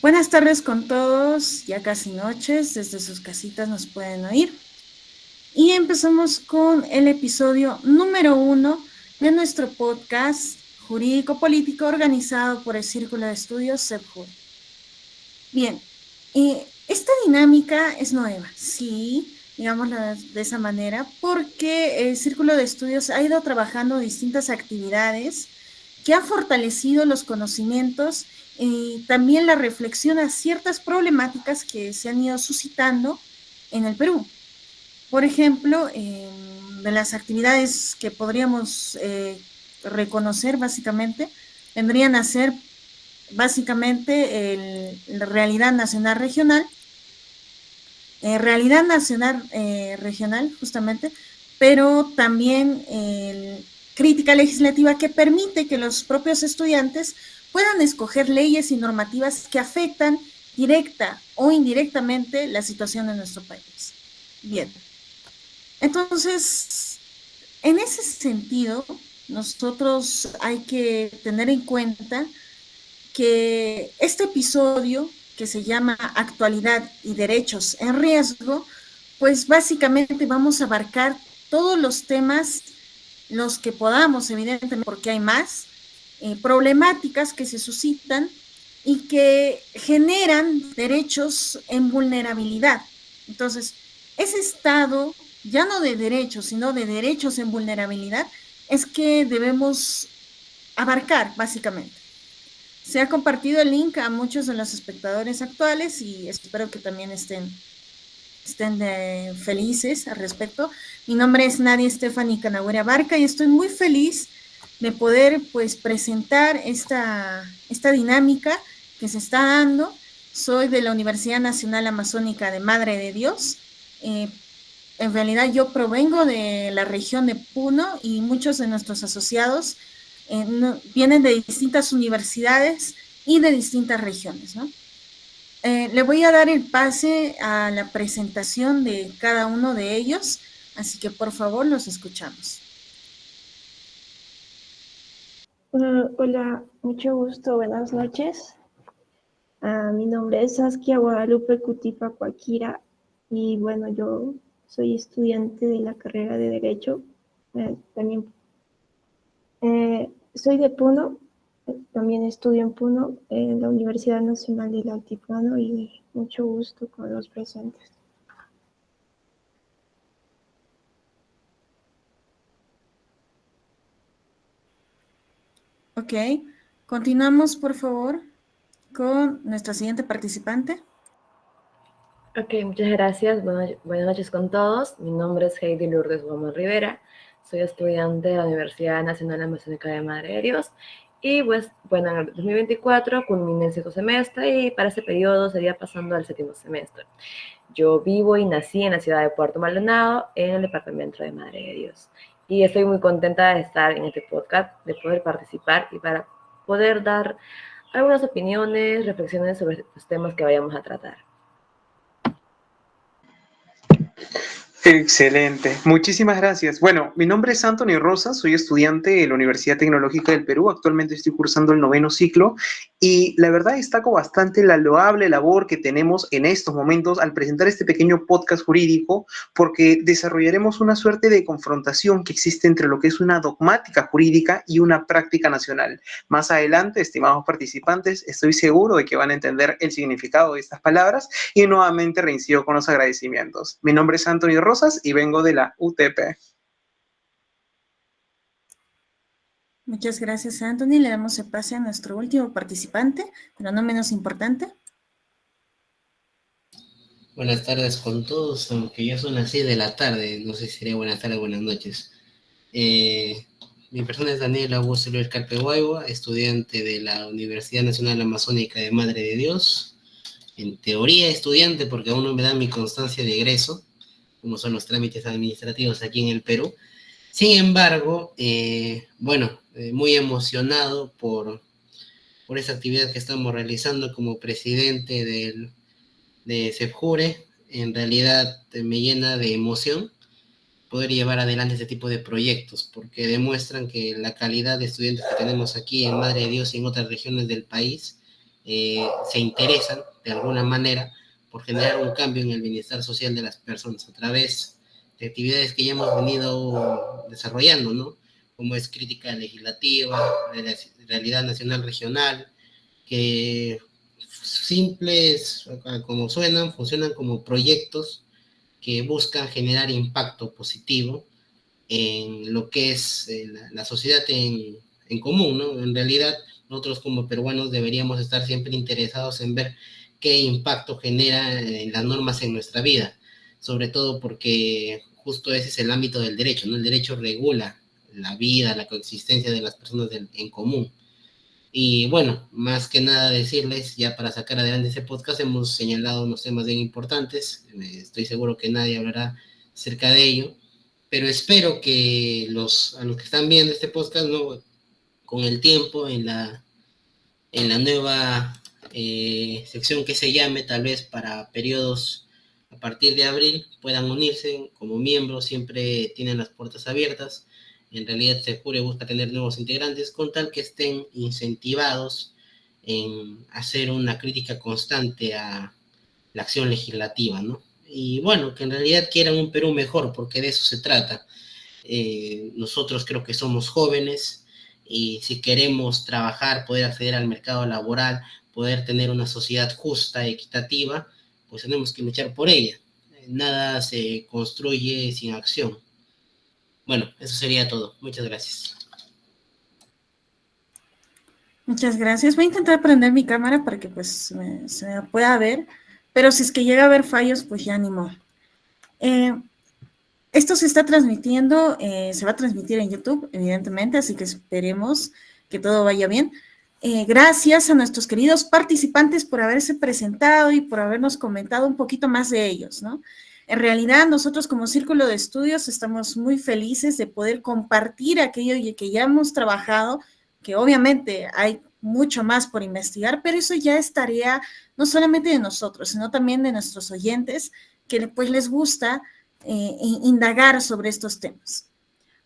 Buenas tardes con todos, ya casi noches, desde sus casitas nos pueden oír. Y empezamos con el episodio número 1 de nuestro podcast jurídico-político organizado por el Círculo de Estudios CEPJUR. Bien, esta dinámica es nueva, sí, digámoslo de esa manera, porque el Círculo de Estudios ha ido trabajando distintas actividades que han fortalecido los conocimientos y también la reflexión a ciertas problemáticas que se han ido suscitando en el Perú. Por ejemplo, de las actividades que podríamos reconocer básicamente, vendrían a ser básicamente la realidad nacional regional, justamente, pero también crítica legislativa que permite que los propios estudiantes puedan escoger leyes y normativas que afectan directa o indirectamente la situación de nuestro país. Bien, entonces, en ese sentido, nosotros hay que tener en cuenta que este episodio, que se llama Actualidad y Derechos en Riesgo, pues básicamente vamos a abarcar todos los temas, los que podamos, evidentemente, porque hay más, problemáticas que se suscitan y que generan derechos en vulnerabilidad. Entonces, ese estado, ya no de derechos, sino de derechos en vulnerabilidad, es que debemos abarcar, básicamente. Se ha compartido el link a muchos de los espectadores actuales y espero que también estén felices al respecto. Mi nombre es Nadia Stephanie Canagüera Barca y estoy muy feliz de poder pues presentar esta dinámica que se está dando. Soy de la Universidad Nacional Amazónica de Madre de Dios. En realidad yo provengo de la región de Puno y muchos de nuestros asociados vienen de distintas universidades y de distintas regiones, ¿no? Le voy a dar el pase a la presentación de cada uno de ellos, así que por favor los escuchamos. Hola, mucho gusto, buenas noches. Mi nombre es Saskia Guadalupe Cutipa Cuaquira y bueno, yo soy estudiante de la carrera de Derecho. También soy de Puno, también estudio en Puno, en la Universidad Nacional del Altiplano y mucho gusto con los presentes. Ok, continuamos por favor con nuestra siguiente participante. Ok, muchas gracias. Buenas noches con todos. Mi nombre es Heidi Lourdes Gómez Rivera. Soy estudiante de la Universidad Nacional Amazónica de Madre de Dios. Y pues, bueno, en el 2024 culminé el sexto semestre y para este periodo sería pasando al séptimo semestre. Yo vivo y nací en la ciudad de Puerto Maldonado, en el departamento de Madre de Dios. Y estoy muy contenta de estar en este podcast, de poder participar y para poder dar algunas opiniones, reflexiones sobre los temas que vayamos a tratar. Excelente, muchísimas gracias. Bueno, mi nombre es Anthony Rosas, soy estudiante de la Universidad Tecnológica del Perú, actualmente estoy cursando el 9º ciclo y la verdad destaco bastante la loable labor que tenemos en estos momentos al presentar este pequeño podcast jurídico porque desarrollaremos una suerte de confrontación que existe entre lo que es una dogmática jurídica y una práctica nacional. Más adelante, estimados participantes, estoy seguro de que van a entender el significado de estas palabras y nuevamente reincido con los agradecimientos. Mi nombre es Anthony Rosas y vengo de la UTP. Muchas gracias, Anthony. Le damos el pase a nuestro último participante, pero no menos importante. Buenas tardes con todos, aunque ya son las 6 de la tarde, no sé si sería buenas tardes o buenas noches. Mi persona es Daniel Augusto Luis Carpehuaywa, estudiante de la Universidad Nacional Amazónica de Madre de Dios. En teoría estudiante, porque aún no me dan mi constancia de egreso, como son los trámites administrativos aquí en el Perú. Sin embargo, muy emocionado por esta actividad que estamos realizando como presidente de CEPJURE. En realidad me llena de emoción poder llevar adelante este tipo de proyectos, porque demuestran que la calidad de estudiantes que tenemos aquí en Madre de Dios y en otras regiones del país se interesan de alguna manera por generar un cambio en el bienestar social de las personas a través de actividades que ya hemos venido desarrollando, ¿no? Como es crítica legislativa, realidad nacional regional, que simples como suenan, funcionan como proyectos que buscan generar impacto positivo en lo que es la sociedad en común, ¿no? En realidad, nosotros como peruanos deberíamos estar siempre interesados en ver qué impacto genera en las normas en nuestra vida, sobre todo porque justo ese es el ámbito del derecho, ¿no? El derecho regula la vida, la coexistencia de las personas en común. Y bueno, más que nada decirles, ya para sacar adelante ese podcast, hemos señalado unos temas bien importantes. Estoy seguro que nadie hablará acerca de ello, pero espero que a los que están viendo este podcast, ¿no? Con el tiempo, en la nueva sección que se llame, tal vez para periodos a partir de abril, puedan unirse como miembros, siempre tienen las puertas abiertas. En realidad, Secure busca tener nuevos integrantes con tal que estén incentivados en hacer una crítica constante a la acción legislativa, ¿no? Y bueno, que en realidad quieran un Perú mejor, porque de eso se trata. Nosotros creo que somos jóvenes y si queremos trabajar, poder acceder al mercado laboral, poder tener una sociedad justa, equitativa, pues tenemos que luchar por ella. Nada se construye sin acción. Bueno, eso sería todo. Muchas gracias. Muchas gracias. Voy a intentar prender mi cámara para que pues se me pueda ver, pero si es que llega a haber fallos, pues ya ni modo. Esto se está transmitiendo, se va a transmitir en YouTube, evidentemente, así que esperemos que todo vaya bien. Gracias a nuestros queridos participantes por haberse presentado y por habernos comentado un poquito más de ellos, ¿no? En realidad, nosotros como Círculo de Estudios estamos muy felices de poder compartir aquello que ya hemos trabajado, que obviamente hay mucho más por investigar, pero eso ya es tarea no solamente de nosotros, sino también de nuestros oyentes, que pues les gusta indagar sobre estos temas.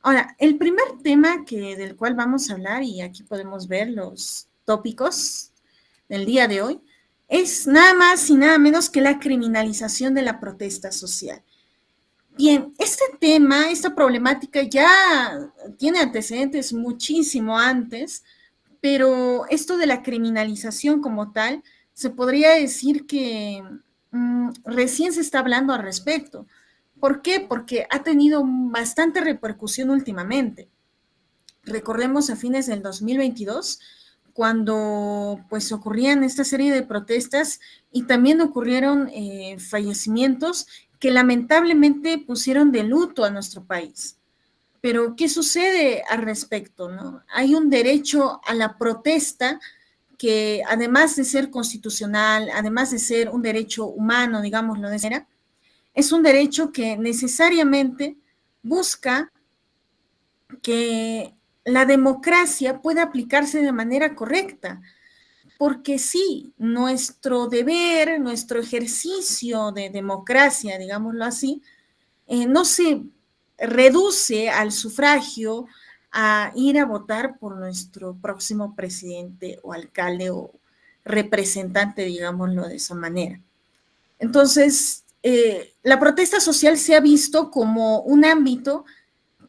Ahora, el primer tema del cual vamos a hablar, y aquí podemos ver los tópicos del día de hoy, es nada más y nada menos que la criminalización de la protesta social. Bien, este tema, esta problemática ya tiene antecedentes muchísimo antes, pero esto de la criminalización como tal, se podría decir que recién se está hablando al respecto. ¿Por qué? Porque ha tenido bastante repercusión últimamente. Recordemos a fines del 2022, cuando pues ocurrían esta serie de protestas y también ocurrieron fallecimientos que lamentablemente pusieron de luto a nuestro país. Pero, ¿qué sucede al respecto, no? Hay un derecho a la protesta que, además de ser constitucional, además de ser un derecho humano, digámoslo de esa manera, es un derecho que necesariamente busca que la democracia pueda aplicarse de manera correcta, porque sí, nuestro deber, nuestro ejercicio de democracia, digámoslo así, no se reduce al sufragio, a ir a votar por nuestro próximo presidente o alcalde o representante, digámoslo de esa manera. Entonces, la protesta social se ha visto como un ámbito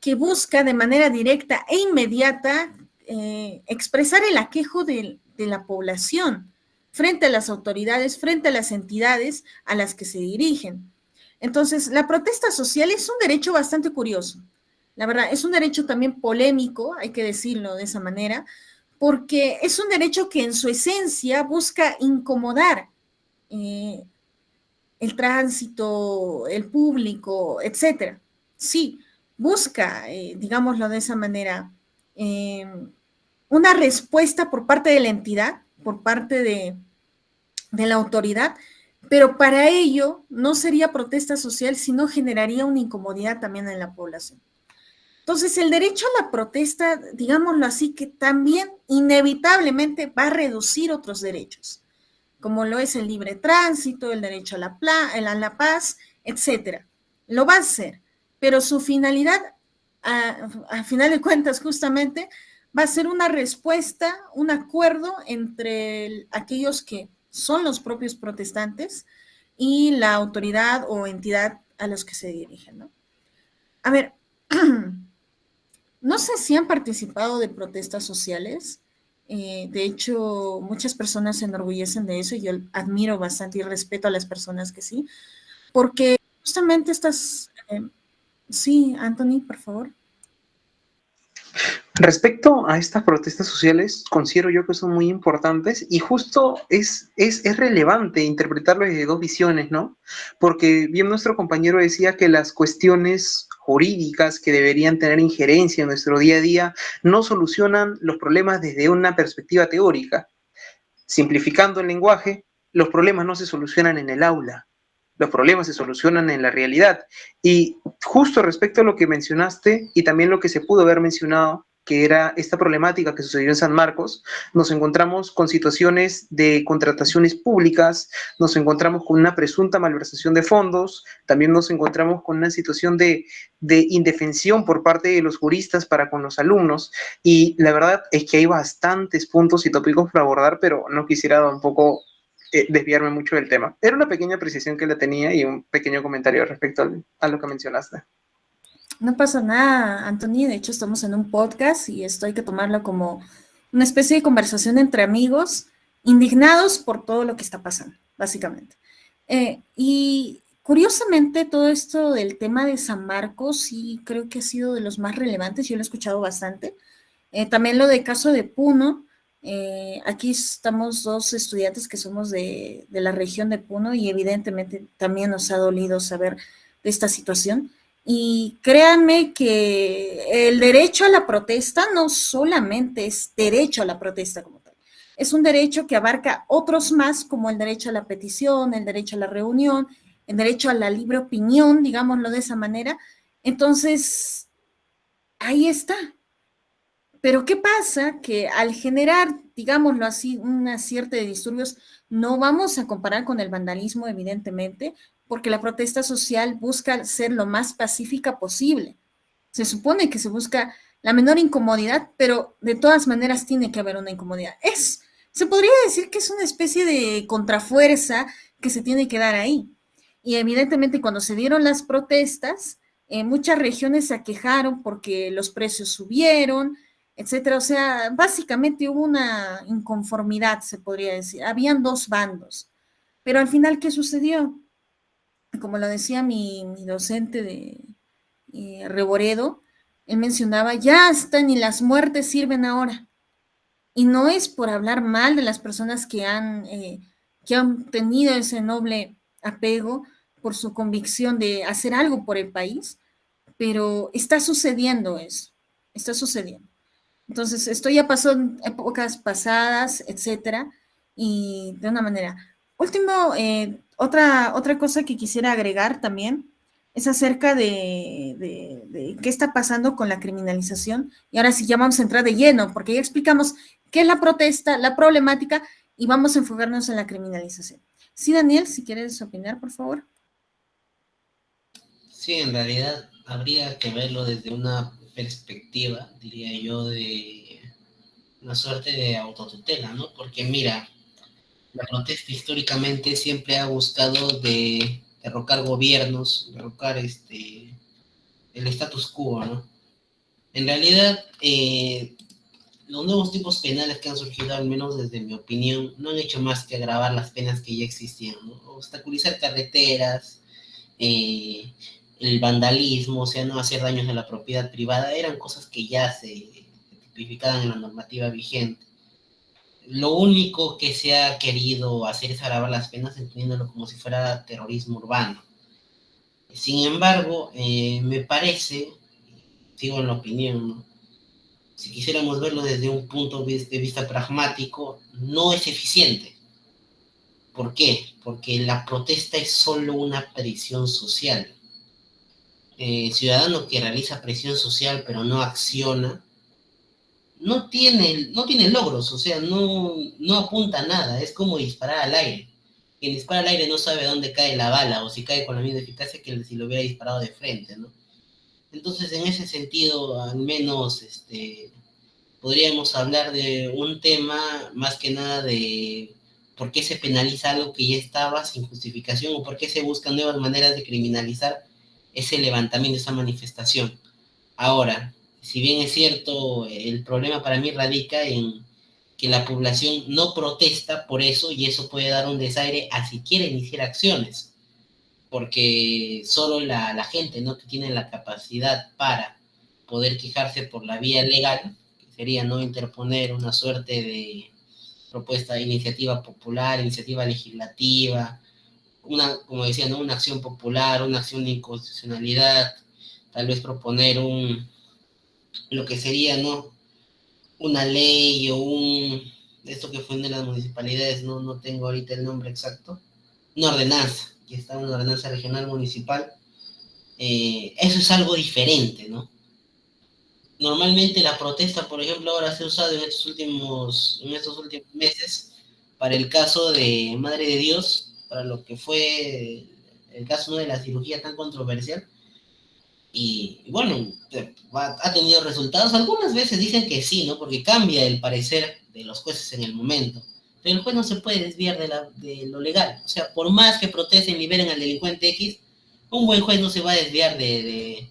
que busca de manera directa e inmediata expresar el aquejo de la población frente a las autoridades, frente a las entidades a las que se dirigen. Entonces, la protesta social es un derecho bastante curioso. La verdad, es un derecho también polémico, hay que decirlo de esa manera, porque es un derecho que en su esencia busca incomodar el tránsito, el público, etcétera. Sí, busca, digámoslo de esa manera, una respuesta por parte de la entidad, por parte de la autoridad, pero para ello no sería protesta social, sino generaría una incomodidad también en la población. Entonces, el derecho a la protesta, digámoslo así, que también inevitablemente va a reducir otros derechos, como lo es el libre tránsito, el derecho a la paz, etcétera. Lo va a hacer, pero su finalidad, a final de cuentas, justamente, va a ser una respuesta, un acuerdo entre aquellos que son los propios protestantes y la autoridad o entidad a los que se dirigen, ¿no? A ver, no sé si han participado de protestas sociales. De hecho, muchas personas se enorgullecen de eso y yo admiro bastante y respeto a las personas que sí, porque justamente estas... sí, Anthony, por favor. Respecto a estas protestas sociales, considero yo que son muy importantes y justo es relevante interpretarlo desde dos visiones, ¿no? Porque bien nuestro compañero decía que las cuestiones jurídicas que deberían tener injerencia en nuestro día a día no solucionan los problemas desde una perspectiva teórica. Simplificando el lenguaje, los problemas no se solucionan en el aula, los problemas se solucionan en la realidad. Y justo respecto a lo que mencionaste y también lo que se pudo haber mencionado, que era esta problemática que sucedió en San Marcos, nos encontramos con situaciones de contrataciones públicas, nos encontramos con una presunta malversación de fondos, también nos encontramos con una situación de indefensión por parte de los juristas para con los alumnos, y la verdad es que hay bastantes puntos y tópicos para abordar, pero no quisiera un poco desviarme mucho del tema. Era una pequeña apreciación que la tenía y un pequeño comentario respecto a lo que mencionaste. No pasa nada, Anthony. De hecho, estamos en un podcast y esto hay que tomarlo como una especie de conversación entre amigos, indignados por todo lo que está pasando, básicamente. Y curiosamente, todo esto del tema de San Marcos, sí creo que ha sido de los más relevantes, yo lo he escuchado bastante. También lo del caso de Puno. Aquí estamos dos estudiantes que somos de la región de Puno y evidentemente también nos ha dolido saber de esta situación. Y créanme que el derecho a la protesta no solamente es derecho a la protesta como tal, es un derecho que abarca otros más como el derecho a la petición, el derecho a la reunión, el derecho a la libre opinión, digámoslo de esa manera. Entonces, ahí está. Pero ¿qué pasa? Que al generar, digámoslo así, una cierta de disturbios, no vamos a comparar con el vandalismo, evidentemente, porque la protesta social busca ser lo más pacífica posible. Se supone que se busca la menor incomodidad, pero de todas maneras tiene que haber una incomodidad. Se podría decir que es una especie de contrafuerza que se tiene que dar ahí. Y evidentemente cuando se dieron las protestas, muchas regiones se aquejaron porque los precios subieron, etcétera. O sea, básicamente hubo una inconformidad, se podría decir. Habían dos bandos. Pero al final, ¿qué sucedió? Como lo decía mi docente de Reboredo, él mencionaba, ya hasta ni las muertes sirven ahora. Y no es por hablar mal de las personas que han tenido ese noble apego por su convicción de hacer algo por el país, pero está sucediendo eso, está sucediendo. Entonces, esto ya pasó en épocas pasadas, etcétera, y de una manera. Último, otra cosa que quisiera agregar también es acerca de qué está pasando con la criminalización. Y ahora sí ya vamos a entrar de lleno, porque ya explicamos qué es la protesta, la problemática, y vamos a enfocarnos en la criminalización. Sí, Daniel, si quieres opinar, por favor. Sí, en realidad habría que verlo desde una perspectiva, diría yo, de una suerte de autotutela, ¿no? Porque mira, la protesta históricamente siempre ha buscado de derrocar gobiernos, derrocar el status quo, ¿no? En realidad, los nuevos tipos penales que han surgido, al menos desde mi opinión, no han hecho más que agravar las penas que ya existían, ¿no? Obstaculizar carreteras, el vandalismo, o sea, no hacer daños a la propiedad privada, eran cosas que ya se tipificaban en la normativa vigente. Lo único que se ha querido hacer es agravar las penas entendiéndolo como si fuera terrorismo urbano. Sin embargo, me parece, sigo en la opinión, ¿no? Si quisiéramos verlo desde un punto de vista pragmático, no es eficiente. ¿Por qué? Porque la protesta es solo una presión social. Ciudadano que realiza presión social pero no acciona, no tiene logros, o sea, no apunta a nada, es como disparar al aire. Quien dispara al aire no sabe dónde cae la bala, o si cae con la misma eficacia que si lo hubiera disparado de frente, ¿no? Entonces, en ese sentido, al menos, podríamos hablar de un tema más que nada de por qué se penaliza algo que ya estaba sin justificación o por qué se buscan nuevas maneras de criminalizar ese levantamiento, esa manifestación. Ahora, si bien es cierto, el problema para mí radica en que la población no protesta por eso y eso puede dar un desaire a si quiere iniciar acciones, porque solo la gente, ¿no?, que tiene la capacidad para poder quejarse por la vía legal, que sería no interponer una suerte de propuesta de iniciativa popular, iniciativa legislativa, como decía, ¿no?, una acción popular, una acción de inconstitucionalidad, tal vez proponer lo que sería, ¿no?, una ley o esto que fue de las municipalidades, no tengo ahorita el nombre exacto, una ordenanza, que está una ordenanza regional municipal, eso es algo diferente, ¿no? Normalmente la protesta, por ejemplo, ahora se ha usado en estos últimos meses para el caso de Madre de Dios, para lo que fue el caso, ¿no?, de la cirugía tan controversial. Y bueno, ha tenido resultados. Algunas veces dicen que sí, ¿no?, porque cambia el parecer de los jueces en el momento. Pero el juez no se puede desviar de lo legal. O sea, por más que protesten y liberen al delincuente X, un buen juez no se va a desviar de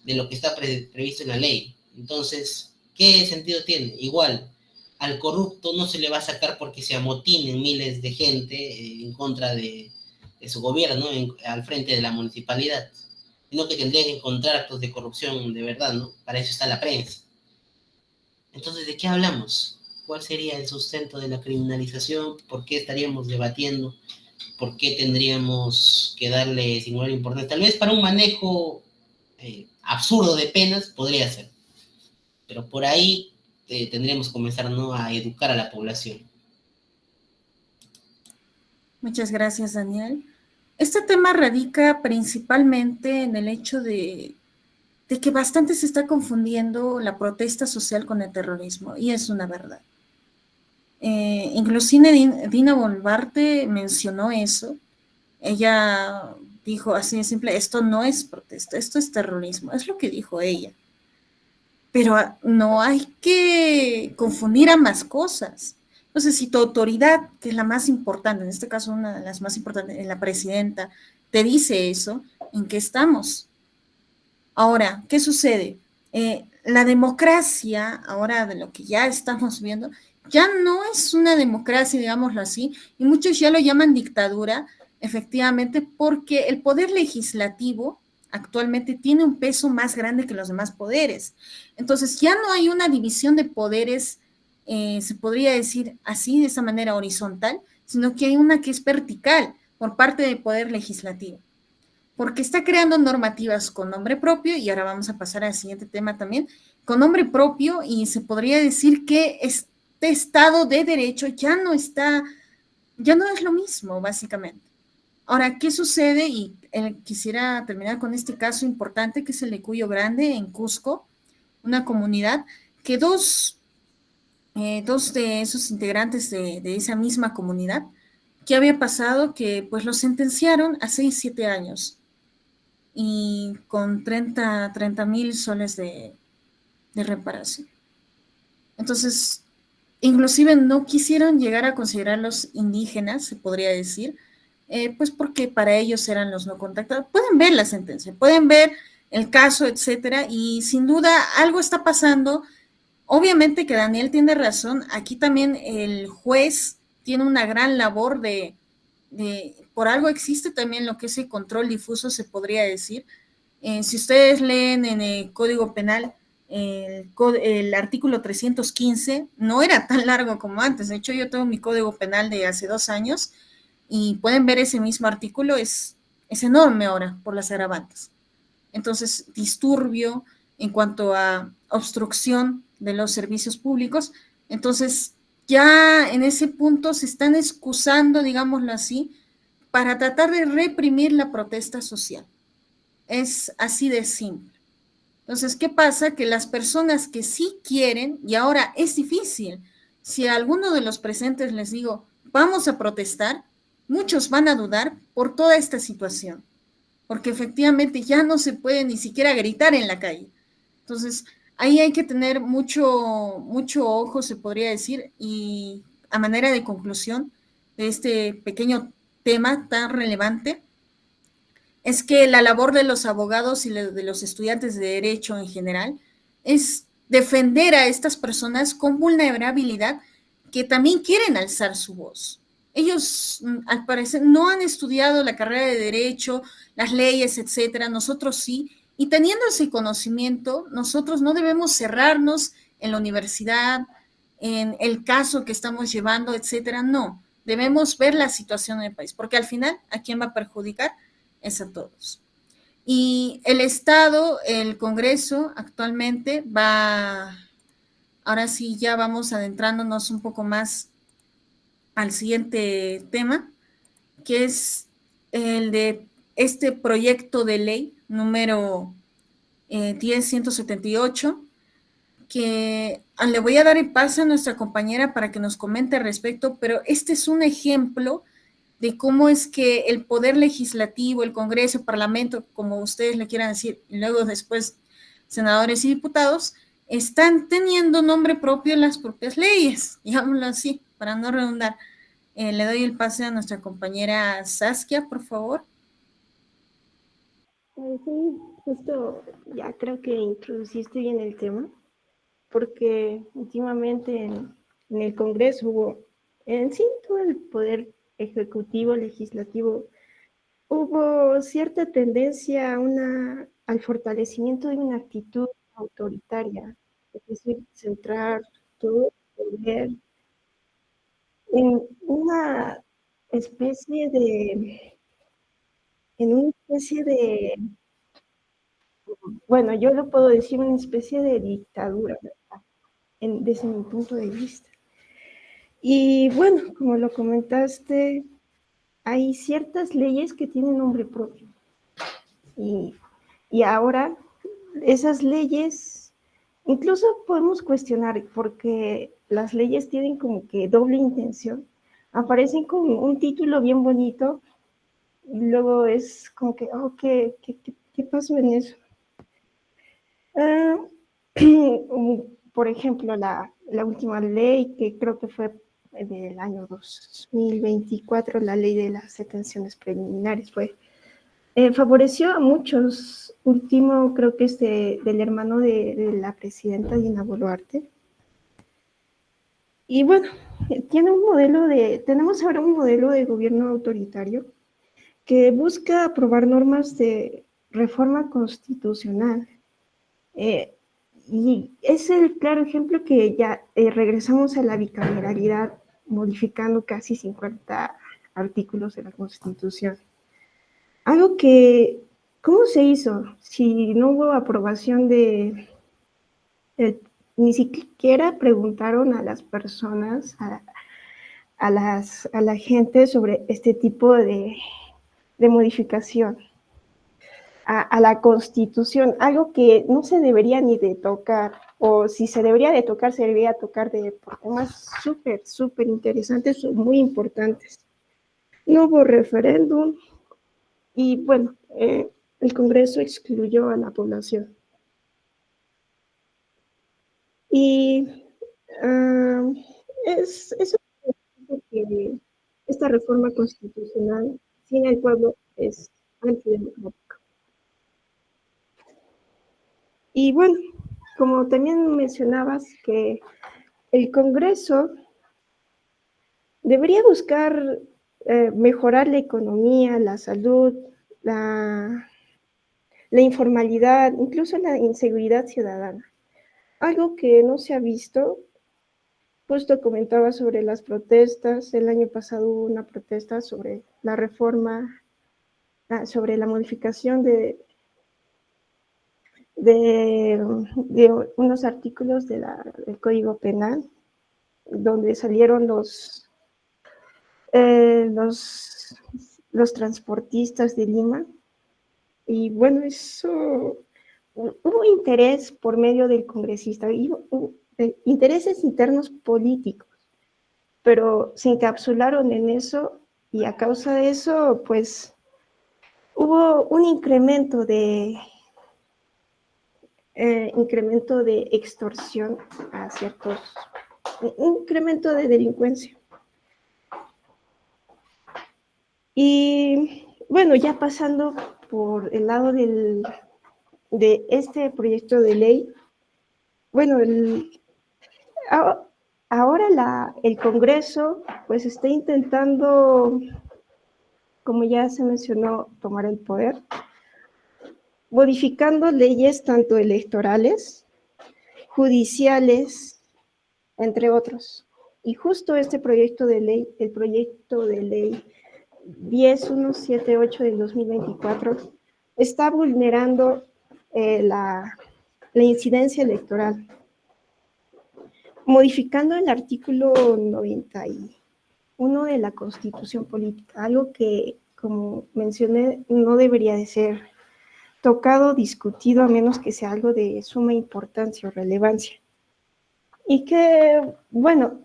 lo que está previsto en la ley. Entonces, ¿qué sentido tiene? Igual, al corrupto no se le va a sacar porque se amotinen miles de gente en contra de su gobierno, al frente de la municipalidad, sino que tendría que encontrar actos de corrupción de verdad, ¿no? Para eso está la prensa. Entonces, ¿de qué hablamos? ¿Cuál sería el sustento de la criminalización? ¿Por qué estaríamos debatiendo? ¿Por qué tendríamos que darle singular importancia? Tal vez para un manejo absurdo de penas podría ser, pero por ahí tendríamos que comenzar, ¿no?, a educar a la población. Muchas gracias, Daniel. Este tema radica principalmente en el hecho de que bastante se está confundiendo la social con el terrorismo, y es una verdad. Inclusive Dina Boluarte mencionó eso. Ella dijo así de simple, esto no es protesta, esto es terrorismo, es lo que dijo ella. Pero no hay que confundir ambas cosas. Entonces, si tu autoridad, que es la más importante, en este caso una de las más importantes, la presidenta, te dice eso, ¿en qué estamos? Ahora, ¿qué sucede? La democracia, ahora de lo que ya estamos viendo, ya no es una democracia, digámoslo así, y muchos ya lo llaman dictadura, efectivamente, porque el poder legislativo actualmente tiene un peso más grande que los demás poderes. Entonces, ya no hay una división de poderes, se podría decir así, de esa manera horizontal, sino que hay una que es vertical por parte del poder legislativo, porque está creando normativas con nombre propio, y ahora vamos a pasar al siguiente tema también, con nombre propio, y se podría decir que este Estado de Derecho ya no es lo mismo, básicamente. Ahora, ¿qué sucede? Y quisiera terminar con este caso importante, que es el de Cuyo Grande, en Cusco, una comunidad que dos de esos integrantes de esa misma comunidad, ¿qué había pasado? Que pues los sentenciaron a 6-7 años y con 30,000 soles de reparación. Entonces, inclusive no quisieron llegar a considerarlos indígenas, se podría decir, pues porque para ellos eran los no contactados. Pueden ver la sentencia, pueden ver el caso, etcétera, y sin duda algo está pasando. Obviamente que Daniel tiene razón, aquí también el juez tiene una gran labor por algo existe también lo que es el control difuso, se podría decir. Si ustedes leen en el Código Penal, el artículo 315 no era tan largo como antes. De hecho, yo tengo mi Código Penal de hace 2 años y pueden ver ese mismo artículo, es enorme ahora por las agravantes. Entonces, disturbio en cuanto a obstrucción de los servicios públicos. Entonces, ya en ese punto se están excusando, digámoslo así, para tratar de reprimir la protesta social. Es así de simple. Entonces, ¿qué pasa? Que las personas que sí quieren, y ahora es difícil, si a alguno de los presentes les digo, vamos a protestar, muchos van a dudar por toda esta situación, porque efectivamente ya no se puede ni siquiera gritar en la calle. Entonces, Ahí hay que tener mucho, mucho ojo, se podría decir, y a manera de conclusión de este pequeño tema tan relevante, es que la labor de los abogados y de los estudiantes de derecho en general es defender a estas personas con vulnerabilidad que también quieren alzar su voz. Ellos, al parecer, no han estudiado la carrera de derecho, las leyes, etcétera. Nosotros sí. Y teniendo ese conocimiento, nosotros no debemos cerrarnos en la universidad, en el caso que estamos llevando, etcétera. No, debemos ver la situación en el país, porque al final, ¿a quién va a perjudicar? Es a todos. Y el Estado, el Congreso actualmente va, ahora sí ya vamos adentrándonos un poco más al siguiente tema, que es el de este proyecto de ley número 10.178, que le voy a dar el paso a nuestra compañera para que nos comente al respecto, pero este es un ejemplo de cómo es que el poder legislativo, el Congreso, el Parlamento, como ustedes le quieran decir, y luego después senadores y diputados, están teniendo nombre propio en las propias leyes, digámoslo así, para no redundar. Le doy el pase a nuestra compañera Saskia, por favor. Sí, justo ya creo que introduciste bien el tema, porque últimamente en el Congreso hubo, en sí, todo el poder ejecutivo, legislativo, hubo cierta tendencia al fortalecimiento de una actitud autoritaria, es decir, centrar todo el poder en una especie de, en una especie de, bueno, yo lo puedo decir, una especie de dictadura, ¿verdad? Desde mi punto de vista. Y bueno, como lo comentaste, hay ciertas leyes que tienen nombre propio. Y ahora esas leyes, incluso podemos cuestionar, porque las leyes tienen como que doble intención. Aparecen con un título bien bonito y luego es como que, oh, ¿qué pasó en eso? Por ejemplo, la última ley que creo que fue del año 2024, la ley de las detenciones preliminares, favoreció a muchos. Último, creo que es del hermano de la presidenta Dina Boluarte. Y bueno, tenemos ahora un modelo de gobierno autoritario que busca aprobar normas de reforma constitucional. Y es el claro ejemplo que ya regresamos a la bicameralidad, modificando casi 50 artículos de la Constitución. Algo que, ¿cómo se hizo? Si no hubo aprobación ni siquiera preguntaron a las personas, a la gente sobre este tipo de modificación a la Constitución, algo que no se debería ni de tocar, o si se debería de tocar, se debería tocar por temas súper interesantes, muy importantes. No hubo referéndum y bueno, el Congreso excluyó a la población. Y eso que esta reforma constitucional sin el pueblo es antidemocrático. Y bueno, como también mencionabas que el Congreso debería buscar mejorar la economía, la salud, la informalidad, incluso la inseguridad ciudadana. Algo que no se ha visto, justo comentaba sobre las protestas, el año pasado hubo una protesta sobre la reforma, sobre la modificación de unos artículos del Código Penal, donde salieron los transportistas de Lima. Y bueno, eso hubo interés por medio del congresista, hubo intereses internos políticos, pero se encapsularon en eso y a causa de eso, pues hubo un incremento de incremento de extorsión a ciertos, incremento de delincuencia. Y bueno, ya pasando por el lado de este proyecto de ley, bueno, ahora el Congreso pues está intentando, como ya se mencionó, tomar el poder, modificando leyes tanto electorales, judiciales, entre otros. Y justo este proyecto de ley, el proyecto de ley 10178 del 2024, está vulnerando la incidencia electoral, modificando el artículo 91 de la Constitución Política, algo que, como mencioné, no debería de ser tocado, discutido, a menos que sea algo de suma importancia o relevancia. Y que, bueno,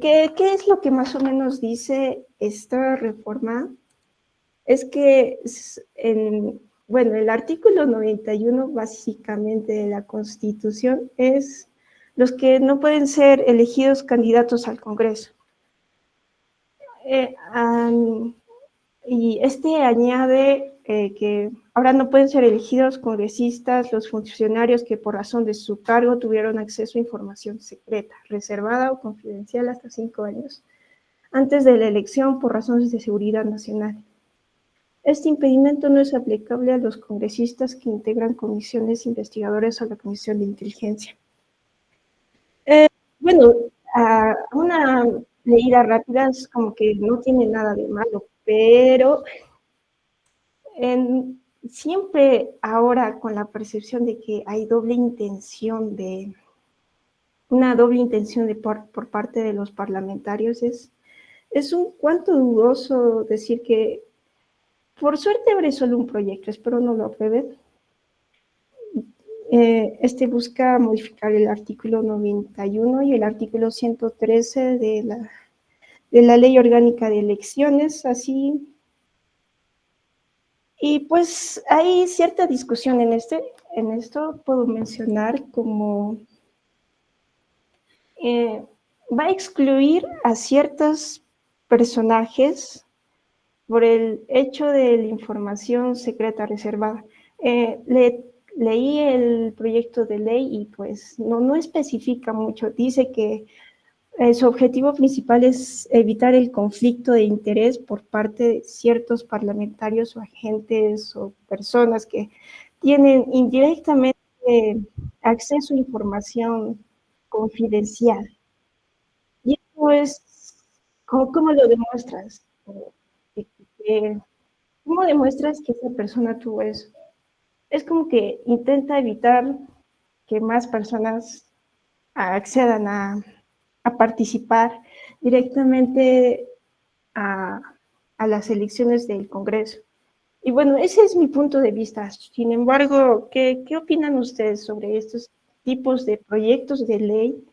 ¿qué es lo que más o menos dice esta reforma? Es que, bueno, el artículo 91 básicamente de la Constitución es los que no pueden ser elegidos candidatos al Congreso. Y este añade que ahora no pueden ser elegidos congresistas los funcionarios que por razón de su cargo tuvieron acceso a información secreta, reservada o confidencial hasta 5 años antes de la elección por razones de seguridad nacional. Este impedimento no es aplicable a los congresistas que integran comisiones investigadoras o la Comisión de Inteligencia. Bueno, a una leída rápida es como que no tiene nada de malo, pero siempre ahora con la percepción de que hay una doble intención por parte de los parlamentarios, es un cuanto dudoso decir que por suerte habré solo un proyecto, espero no lo aprueben. Busca modificar el artículo 91 y el artículo 113 de la Ley Orgánica de Elecciones, así. Y pues hay cierta discusión en esto puedo mencionar como va a excluir a ciertos personajes por el hecho de la información secreta reservada. Leí el proyecto de ley y pues no especifica mucho. Dice que su objetivo principal es evitar el conflicto de interés por parte de ciertos parlamentarios o agentes o personas que tienen indirectamente acceso a información confidencial. Y eso es, ¿cómo lo demuestras? ¿Cómo demuestras que esa persona tuvo eso? Es como que intenta evitar que más personas accedan a participar directamente a las elecciones del Congreso. Y bueno, ese es mi punto de vista. Sin embargo, ¿qué opinan ustedes sobre estos tipos de proyectos de ley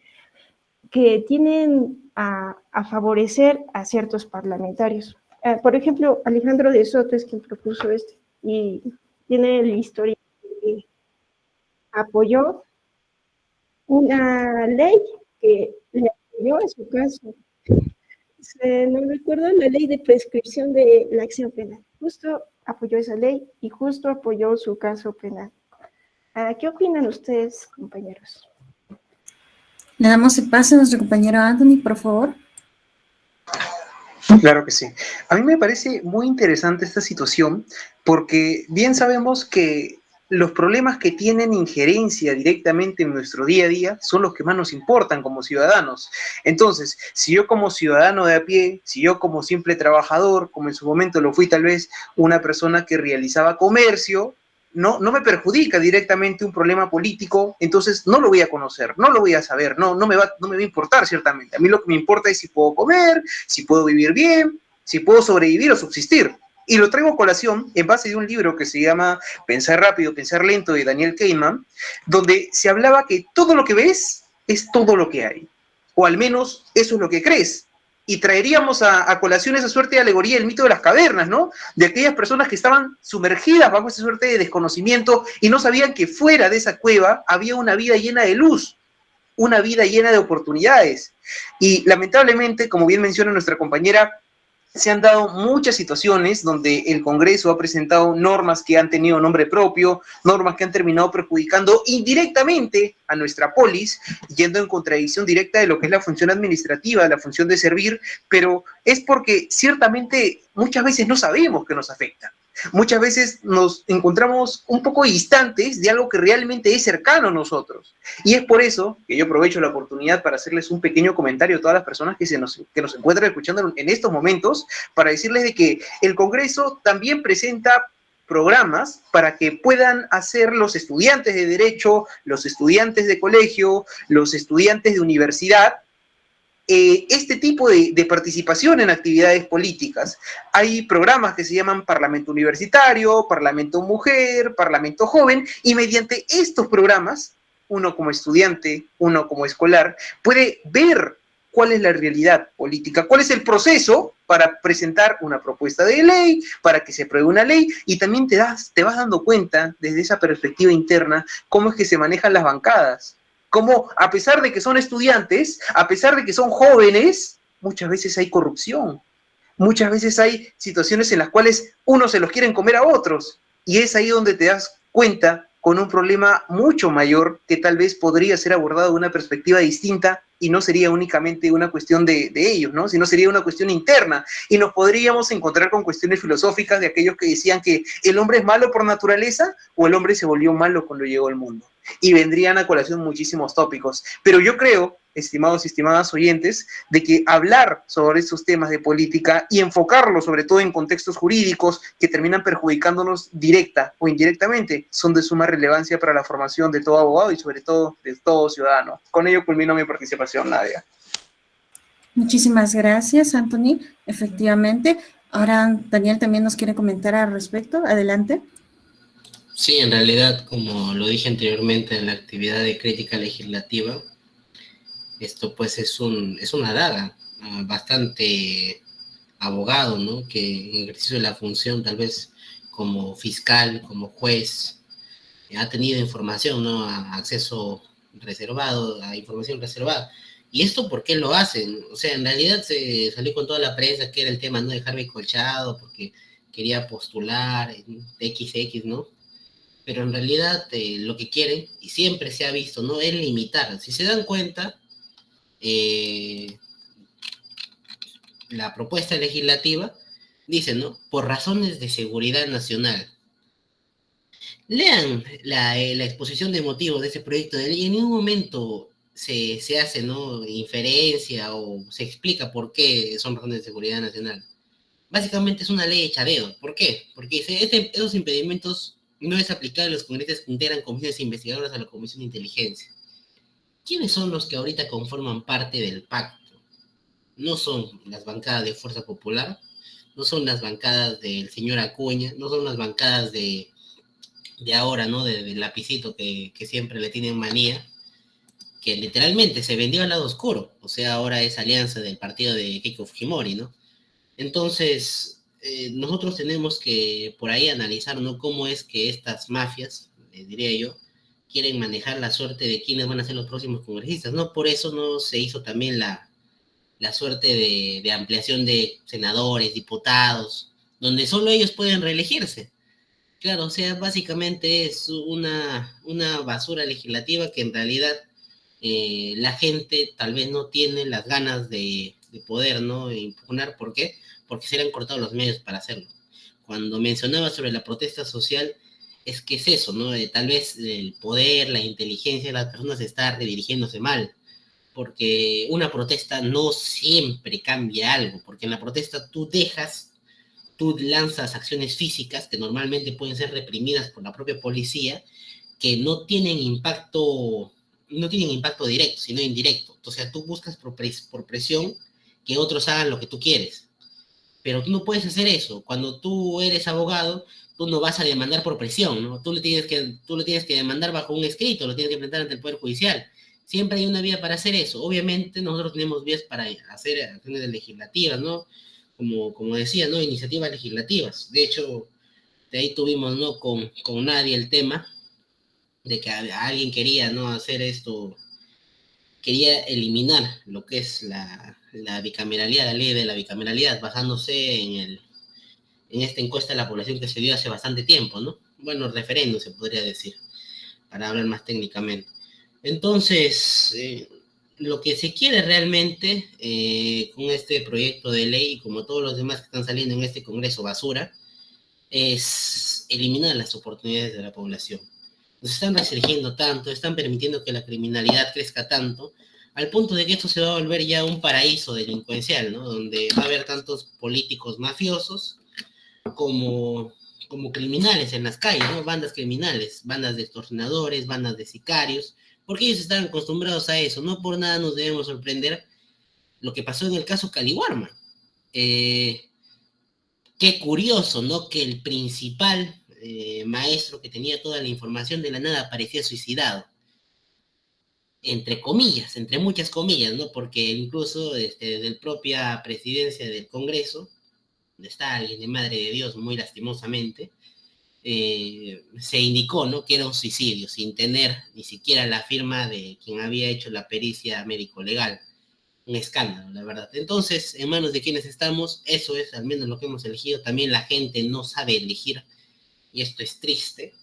que tienen a favorecer a ciertos parlamentarios? Por ejemplo, Alejandro de Soto es quien propuso y tiene la historia de que apoyó una ley que le apoyó en su caso. No recuerdo la ley de prescripción de la acción penal. Justo apoyó esa ley y justo apoyó su caso penal. ¿Qué opinan ustedes, compañeros? Le damos el pase a nuestro compañero Anthony, por favor. Claro que sí. A mí me parece muy interesante esta situación porque bien sabemos que los problemas que tienen injerencia directamente en nuestro día a día son los que más nos importan como ciudadanos. Entonces, si yo como ciudadano de a pie, si yo como simple trabajador, como en su momento lo fui tal vez una persona que realizaba comercio, no me perjudica directamente un problema político, entonces no lo voy a conocer, no lo voy a saber, no me va a importar ciertamente. A mí lo que me importa es si puedo comer, si puedo vivir bien, si puedo sobrevivir o subsistir. Y lo traigo a colación en base de un libro que se llama Pensar rápido, pensar lento, de Daniel Kahneman, donde se hablaba que todo lo que ves es todo lo que hay, o al menos eso es lo que crees. y traeríamos a colación esa suerte de alegoría del mito de las cavernas, ¿no? De aquellas personas que estaban sumergidas bajo esa suerte de desconocimiento y no sabían que fuera de esa cueva había una vida llena de luz, una vida llena de oportunidades. Y lamentablemente, como bien menciona nuestra compañera, se han dado muchas situaciones donde el Congreso ha presentado normas que han tenido nombre propio, normas que han terminado perjudicando indirectamente a nuestra polis, yendo en contradicción directa de lo que es la función administrativa, la función de servir, pero es porque ciertamente muchas veces no sabemos que nos afecta. Muchas veces nos encontramos un poco distantes de algo que realmente es cercano a nosotros. Y es por eso que yo aprovecho la oportunidad para hacerles un pequeño comentario a todas las personas que nos encuentran escuchando en estos momentos, para decirles de que el Congreso también presenta programas para que puedan hacer los estudiantes de derecho, los estudiantes de colegio, los estudiantes de universidad, este tipo de participación en actividades políticas. Hay programas que se llaman Parlamento Universitario, Parlamento Mujer, Parlamento Joven, y mediante estos programas, uno como estudiante, uno como escolar, puede ver cuál es la realidad política, cuál es el proceso para presentar una propuesta de ley, para que se apruebe una ley, y también te vas dando cuenta desde esa perspectiva interna cómo es que se manejan las bancadas. Como a pesar de que son estudiantes, a pesar de que son jóvenes, muchas veces hay corrupción, muchas veces hay situaciones en las cuales unos se los quieren comer a otros, y es ahí donde te das cuenta con un problema mucho mayor que tal vez podría ser abordado de una perspectiva distinta y no sería únicamente una cuestión de ellos, ¿no? Sino sería una cuestión interna, y nos podríamos encontrar con cuestiones filosóficas de aquellos que decían que el hombre es malo por naturaleza o el hombre se volvió malo cuando llegó al mundo. Y vendrían a colación muchísimos tópicos. Pero yo creo, estimados y estimadas oyentes, de que hablar sobre estos temas de política y enfocarlos sobre todo en contextos jurídicos que terminan perjudicándonos directa o indirectamente son de suma relevancia para la formación de todo abogado y sobre todo de todo ciudadano. Con ello culmino mi participación, Nadia. Muchísimas gracias, Anthony. Efectivamente. Ahora Daniel también nos quiere comentar al respecto. Adelante. Sí, en realidad, como lo dije anteriormente en la actividad de crítica legislativa, esto pues es una daga bastante abogado, ¿no? Que en ejercicio de la función, tal vez como fiscal, como juez, ha tenido información, ¿no? Acceso reservado, a información reservada. ¿Y esto por qué lo hacen? O sea, en realidad se salió con toda la prensa que era el tema, ¿no? De Harvey Colchado, porque quería postular en XX, ¿no? Pero en realidad lo que quieren, y siempre se ha visto, ¿no? Es limitar. Si se dan cuenta, la propuesta legislativa dice, ¿no? Por razones de seguridad nacional. Lean la exposición de motivos de ese proyecto de ley, y en ningún momento se hace, ¿no? Inferencia o se explica por qué son razones de seguridad nacional. Básicamente es una ley hecha a dedo. ¿Por qué? Porque esos impedimentos no es aplicable a los congresistas que integran comisiones investigadoras a la Comisión de Inteligencia. ¿Quiénes son los que ahorita conforman parte del pacto? No son las bancadas de Fuerza Popular, no son las bancadas del señor Acuña, no son las bancadas de ahora, ¿no? Del lapicito que siempre le tienen manía, que literalmente se vendió al lado oscuro. O sea, ahora es alianza del partido de Keiko Fujimori, ¿no? Entonces, nosotros tenemos que por ahí analizar, ¿no? Cómo es que estas mafias, diría yo, quieren manejar la suerte de quiénes van a ser los próximos congresistas, ¿no? Por eso no se hizo también la suerte de ampliación de senadores, diputados, donde solo ellos pueden reelegirse. Claro, o sea, básicamente es una basura legislativa que en realidad la gente tal vez no tiene las ganas de poder, ¿no? Impugnar. ¿Por qué? Porque se le han cortado los medios para hacerlo. Cuando mencionaba sobre la protesta social, es que es eso, ¿no? Tal vez el poder, la inteligencia de las personas está redirigiéndose mal, porque una protesta no siempre cambia algo, porque en la protesta tú lanzas acciones físicas que normalmente pueden ser reprimidas por la propia policía, que no tienen impacto directo, sino indirecto. O sea, tú buscas por presión que otros hagan lo que tú quieres. Pero tú no puedes hacer eso. Cuando tú eres abogado, tú no vas a demandar por presión, ¿no? Tú le tienes que demandar bajo un escrito, lo tienes que presentar ante el Poder Judicial. Siempre hay una vía para hacer eso. Obviamente nosotros tenemos vías para hacer acciones legislativas, ¿no? Como decía, ¿no? Iniciativas legislativas. De hecho, de ahí tuvimos, ¿no? Con Nadie el tema de que alguien quería, ¿no? Hacer esto, quería eliminar lo que es la bicameralidad, la ley de la bicameralidad, basándose en esta encuesta de la población que se dio hace bastante tiempo, ¿no? Bueno, referéndum se podría decir, para hablar más técnicamente. Entonces, lo que se quiere realmente con este proyecto de ley, como todos los demás que están saliendo en este Congreso basura, es eliminar las oportunidades de la población. Nos están restringiendo tanto, están permitiendo que la criminalidad crezca tanto, al punto de que esto se va a volver ya un paraíso delincuencial, ¿no? Donde va a haber tantos políticos mafiosos como criminales en las calles, ¿no? Bandas criminales, bandas de extorsionadores, bandas de sicarios, porque ellos están acostumbrados a eso. No por nada nos debemos sorprender lo que pasó en el caso Caliwarma. Qué curioso, ¿no? Que el principal maestro que tenía toda la información de la nada parecía suicidado. Entre comillas, entre muchas comillas, ¿no? Porque incluso desde la propia presidencia del Congreso, donde está alguien de Madre de Dios muy lastimosamente, se indicó, ¿no? Que era un suicidio, sin tener ni siquiera la firma de quien había hecho la pericia médico-legal. Un escándalo, la verdad. Entonces, en manos de quienes estamos, eso es al menos lo que hemos elegido. También la gente no sabe elegir, y esto es triste,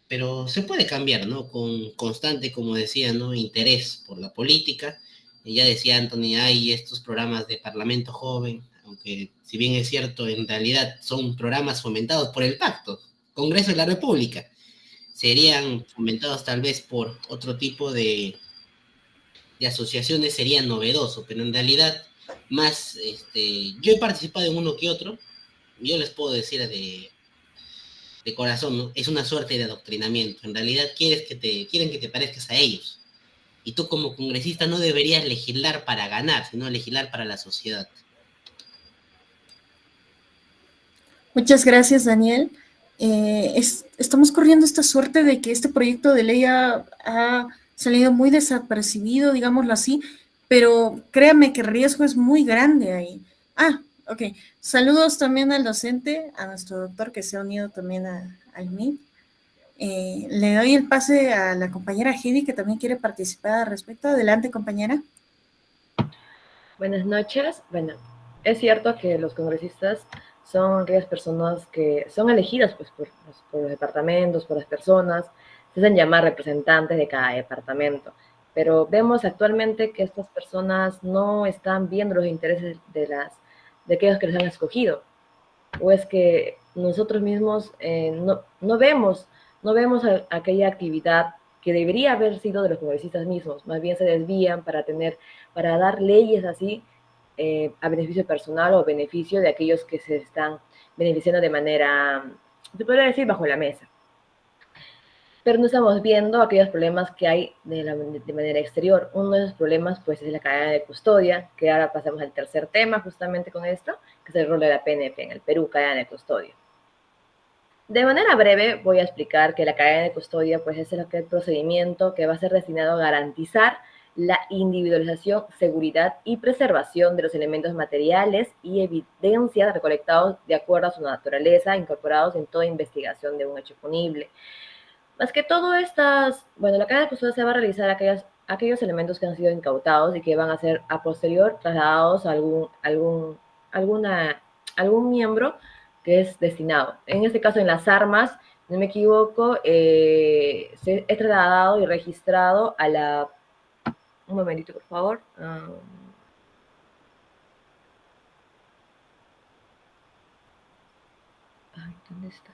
pero se puede cambiar, ¿no? Con constante, como decía, ¿no? Interés por la política. Y ya decía Anthony, hay estos programas de Parlamento Joven, aunque si bien es cierto, en realidad son programas fomentados por el Pacto, Congreso de la República. Serían fomentados tal vez por otro tipo de asociaciones, sería novedoso, pero en realidad más, yo he participado en uno que otro, yo les puedo decir de corazón, ¿no? Es una suerte de adoctrinamiento. En realidad quieren que te parezcas a ellos. Y tú como congresista no deberías legislar para ganar, sino legislar para la sociedad. Muchas gracias, Daniel. Estamos corriendo esta suerte de que este proyecto de ley ha salido muy desapercibido, digámoslo así, pero créame que el riesgo es muy grande ahí. Ok. Saludos también al docente, a nuestro doctor que se ha unido también al Meet. Le doy el pase a la compañera Heidi, que también quiere participar al respecto. Adelante, compañera. Buenas noches. Bueno, es cierto que los congresistas son aquellas personas que son elegidas pues, por los departamentos, por las personas, se hacen llamar representantes de cada departamento, pero vemos actualmente que estas personas no están viendo los intereses de aquellos que les han escogido, o es que nosotros mismos no vemos aquella actividad que debería haber sido de los congresistas mismos, más bien se desvían para dar leyes así a beneficio personal o beneficio de aquellos que se están beneficiando de manera, se podría decir, bajo la mesa. Pero no estamos viendo aquellos problemas que hay de manera exterior. Uno de esos problemas pues es la cadena de custodia, que ahora pasamos al tercer tema justamente con esto, que es el rol de la PNP en el Perú, cadena de custodia. De manera breve voy a explicar que la cadena de custodia pues es el procedimiento que va a ser destinado a garantizar la individualización, seguridad y preservación de los elementos materiales y evidencias recolectados de acuerdo a su naturaleza, incorporados en toda investigación de un hecho punible. Más que todo la cadena de custodia se va a realizar aquellos elementos que han sido incautados y que van a ser a posterior trasladados a algún miembro que es destinado. En este caso, en las armas, no me equivoco, se es trasladado y registrado a la... Un momentito, por favor. ¿Dónde está?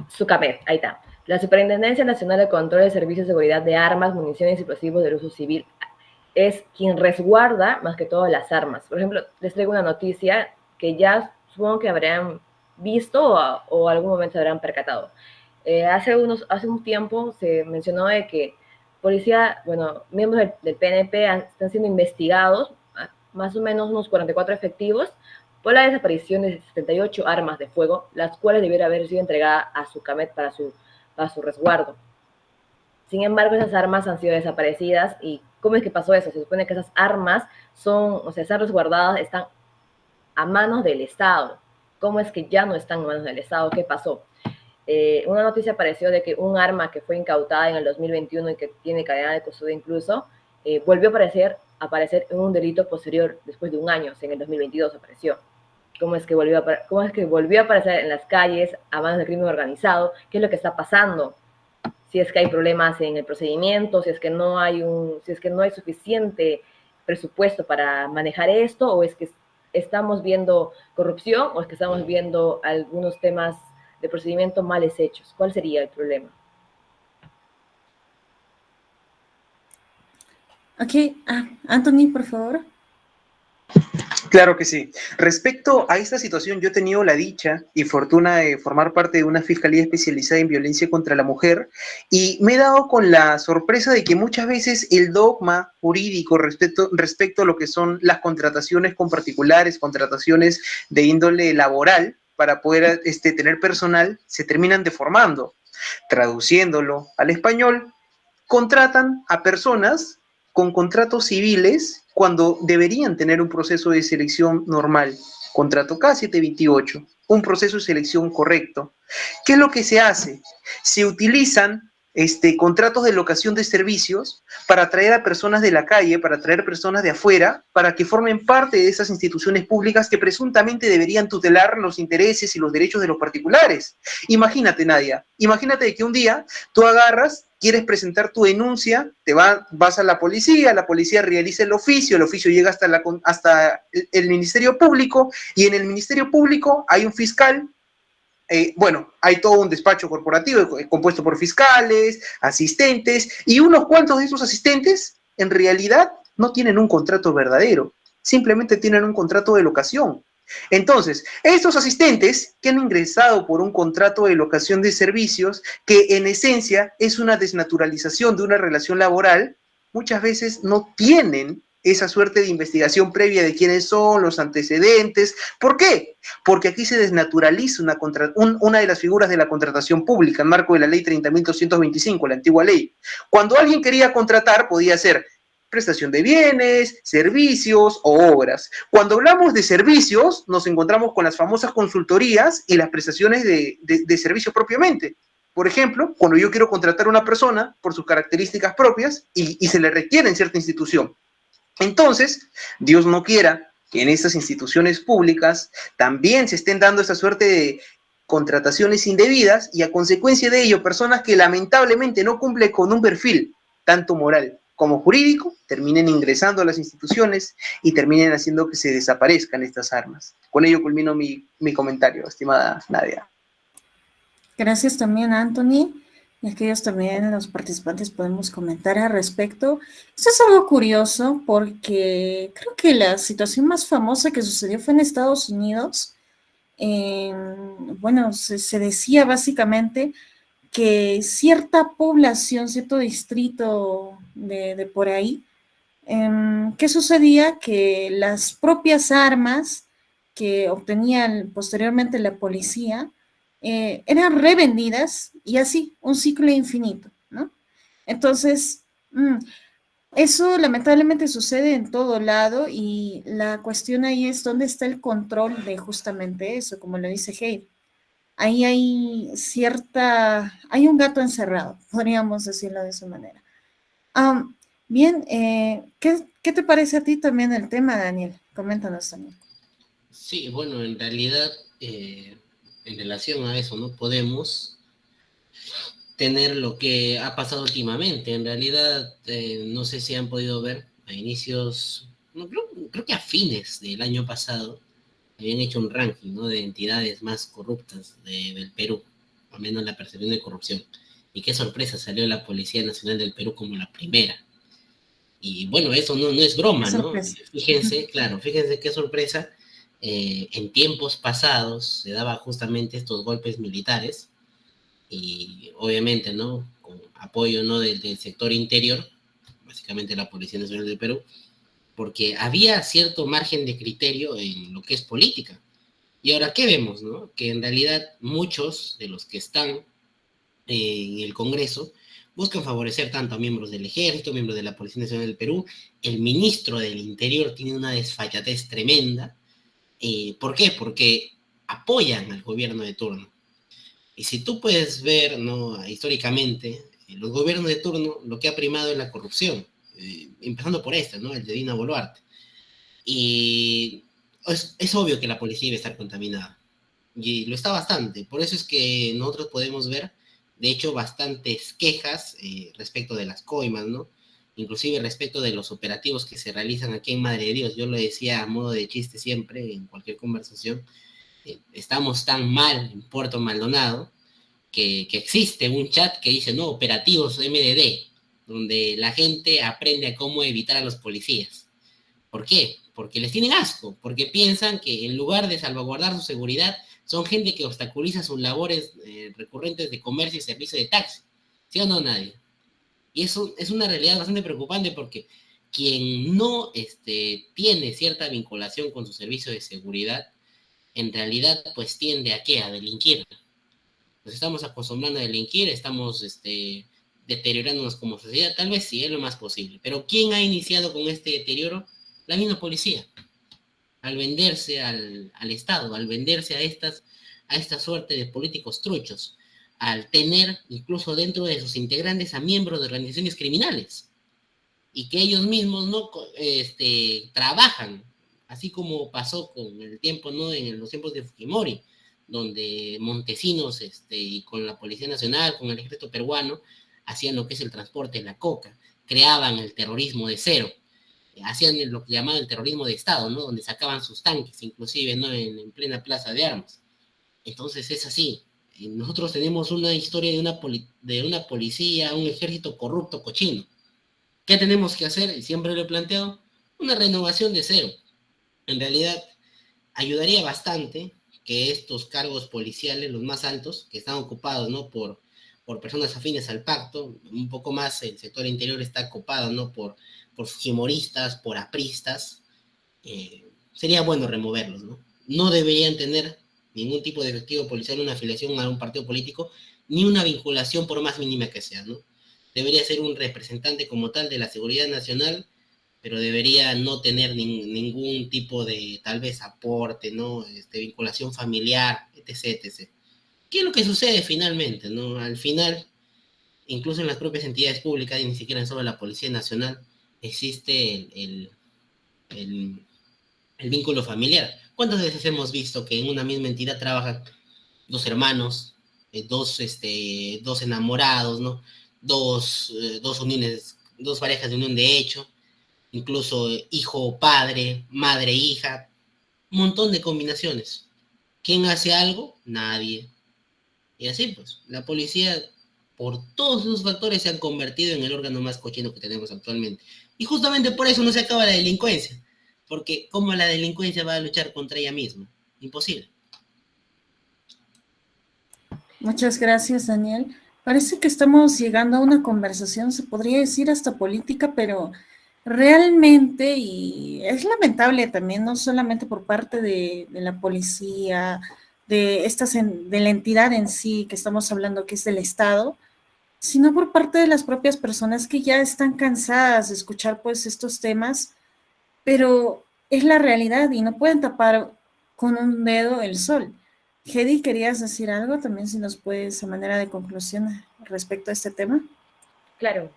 SUCAMED, ahí está. La Superintendencia Nacional de Control de Servicios de Seguridad de Armas, Municiones y Explosivos del Uso Civil es quien resguarda más que todo las armas. Por ejemplo, les traigo una noticia que ya supongo que habrán visto o algún momento se habrán percatado. Hace un tiempo se mencionó de que miembros del PNP están siendo investigados, más o menos unos 44 efectivos, por la desaparición de 78 armas de fuego, las cuales debieron haber sido entregadas a SUCAMED para su resguardo. Sin embargo, esas armas han sido desaparecidas. ¿Y cómo es que pasó eso? Se supone que esas armas están resguardadas, están a manos del Estado. ¿Cómo es que ya no están en manos del Estado? ¿Qué pasó? Una noticia apareció de que un arma que fue incautada en el 2021 y que tiene cadena de custodia incluso, volvió a aparecer en un delito posterior después de un año, o sea, en el 2022 apareció. ¿Cómo es que volvió a aparecer en las calles a manos del crimen organizado? ¿Qué es lo que está pasando? Si es que hay problemas en el procedimiento, si es que no hay suficiente presupuesto para manejar esto, o es que estamos viendo corrupción, o es que estamos viendo algunos temas de procedimiento mal hechos. ¿Cuál sería el problema? Ok, Anthony, por favor. Claro que sí. Respecto a esta situación, yo he tenido la dicha y fortuna de formar parte de una fiscalía especializada en violencia contra la mujer y me he dado con la sorpresa de que muchas veces el dogma jurídico respecto a lo que son las contrataciones con particulares, contrataciones de índole laboral para poder tener personal, se terminan deformando. Traduciéndolo al español, contratan a personas con contratos civiles cuando deberían tener un proceso de selección normal. Contrato K728, un proceso de selección correcto. ¿Qué es lo que se hace? Se utilizan contratos de locación de servicios para atraer a personas de la calle, para atraer personas de afuera, para que formen parte de esas instituciones públicas que presuntamente deberían tutelar los intereses y los derechos de los particulares. Imagínate, Nadia, imagínate que un día tú agarras, quieres presentar tu denuncia, vas a la policía realiza el oficio llega hasta el Ministerio Público, y en el Ministerio Público hay un fiscal. Hay todo un despacho corporativo compuesto por fiscales, asistentes, y unos cuantos de esos asistentes en realidad no tienen un contrato verdadero, simplemente tienen un contrato de locación. Entonces, estos asistentes que han ingresado por un contrato de locación de servicios, que en esencia es una desnaturalización de una relación laboral, muchas veces no tienen esa suerte de investigación previa de quiénes son, los antecedentes. ¿Por qué? Porque aquí se desnaturaliza una de las figuras de la contratación pública en marco de la ley 30.225, la antigua ley. Cuando alguien quería contratar, podía ser prestación de bienes, servicios o obras. Cuando hablamos de servicios, nos encontramos con las famosas consultorías y las prestaciones de servicio propiamente. Por ejemplo, cuando yo quiero contratar a una persona por sus características propias y se le requiere en cierta institución. Entonces, Dios no quiera que en estas instituciones públicas también se estén dando esta suerte de contrataciones indebidas y a consecuencia de ello, personas que lamentablemente no cumplen con un perfil tanto moral como jurídico, terminen ingresando a las instituciones y terminen haciendo que se desaparezcan estas armas. Con ello culmino mi comentario, estimada Nadia. Gracias también, Anthony. Y aquellos también, los participantes, podemos comentar al respecto. Esto es algo curioso porque creo que la situación más famosa que sucedió fue en Estados Unidos. Se decía básicamente que cierta población, cierto distrito de por ahí, ¿qué sucedía? Que las propias armas que obtenían posteriormente la policía eran revendidas y así, un ciclo infinito, ¿no? Entonces, eso lamentablemente sucede en todo lado y la cuestión ahí es dónde está el control de justamente eso, como lo dice Heidi. Ahí hay un gato encerrado, podríamos decirlo de esa manera. Bien, ¿qué te parece a ti también el tema, Daniel? Coméntanos también. Sí, bueno, en realidad, en relación a eso, no podemos tener lo que ha pasado últimamente. En realidad, no sé si han podido ver a inicios, no, creo que a fines del año pasado, habían hecho un ranking, ¿no?, de entidades más corruptas del Perú, al menos la percepción de corrupción. Y qué sorpresa, salió la Policía Nacional del Perú como la primera. Y bueno, eso no es broma, ¿no? Fíjense qué sorpresa. En tiempos pasados se daba justamente estos golpes militares y obviamente, ¿no?, con apoyo, ¿no?, del sector interior, básicamente la Policía Nacional del Perú, porque había cierto margen de criterio en lo que es política. Y ahora, ¿qué vemos, no? Que en realidad muchos de los que están en el Congreso, buscan favorecer tanto a miembros del ejército, miembros de la Policía Nacional del Perú. El ministro del Interior tiene una desfachatez tremenda. ¿Por qué? Porque apoyan al gobierno de turno. Y si tú puedes ver, ¿no?, históricamente, los gobiernos de turno, lo que ha primado es la corrupción, empezando por esta, ¿no?, el de Dina Boluarte. Y es obvio que la policía debe estar contaminada. Y lo está bastante. Por eso es que nosotros podemos ver, de hecho, bastantes quejas respecto de las coimas, ¿no? Inclusive respecto de los operativos que se realizan aquí en Madre de Dios. Yo lo decía a modo de chiste siempre, en cualquier conversación. Estamos tan mal en Puerto Maldonado que existe un chat que dice, no, operativos MDD, donde la gente aprende a cómo evitar a los policías. ¿Por qué? Porque les tienen asco, porque piensan que en lugar de salvaguardar su seguridad, son gente que obstaculiza sus labores recurrentes de comercio y servicio de taxi. ¿Sí o no, nadie? Y eso es una realidad bastante preocupante porque quien no tiene cierta vinculación con su servicio de seguridad, en realidad pues tiende a ¿qué? A delinquir. Nos estamos acostumbrando a delinquir, estamos deteriorándonos como sociedad, tal vez sí, es lo más posible. Pero ¿quién ha iniciado con este deterioro? La misma policía, al venderse al Estado, al venderse a esta suerte de políticos truchos, al tener incluso dentro de sus integrantes a miembros de organizaciones criminales, y que ellos mismos no trabajan, así como pasó con el tiempo, ¿no?, en los tiempos de Fujimori, donde Montesinos y con la Policía Nacional, con el ejército peruano, hacían lo que es el transporte de la coca, creaban el terrorismo de cero, hacían lo que llamaban el terrorismo de Estado, ¿no?, donde sacaban sus tanques, inclusive, ¿no?, en plena plaza de armas. Entonces es así. Nosotros tenemos una historia de una policía, un ejército corrupto, cochino. ¿Qué tenemos que hacer? Y siempre lo he planteado, una renovación de cero. En realidad, ayudaría bastante que estos cargos policiales, los más altos, que están ocupados, ¿no?, por personas afines al pacto, un poco más el sector interior está ocupado, ¿no?, por fujimoristas, por apristas, sería bueno removerlos, ¿no? No deberían tener ningún tipo de efectivo policial, una afiliación a un partido político, ni una vinculación por más mínima que sea, ¿no? Debería ser un representante como tal de la seguridad nacional, pero debería no tener ningún tipo de, tal vez, aporte, ¿no?, vinculación familiar, etc., etc. ¿Qué es lo que sucede finalmente, no? Al final, incluso en las propias entidades públicas, y ni siquiera en solo la Policía Nacional, existe el vínculo familiar. ¿Cuántas veces hemos visto que en una misma entidad trabajan dos hermanos, dos enamorados, ¿no? Dos uniones, dos parejas de unión de hecho, incluso hijo, padre, madre, hija, un montón de combinaciones. ¿Quién hace algo? Nadie. Y así pues, la policía, por todos esos factores, se han convertido en el órgano más cochino que tenemos actualmente. Y justamente por eso no se acaba la delincuencia. Porque ¿cómo la delincuencia va a luchar contra ella misma? Imposible. Muchas gracias, Daniel. Parece que estamos llegando a una conversación, se podría decir hasta política, pero realmente, y es lamentable también, no solamente por parte de la policía, de la entidad en sí que estamos hablando, que es del Estado, sino por parte de las propias personas que ya están cansadas de escuchar pues estos temas, pero es la realidad y no pueden tapar con un dedo el sol. Hedy, ¿querías decir algo también, si nos puedes, a manera de conclusión, respecto a este tema? Claro,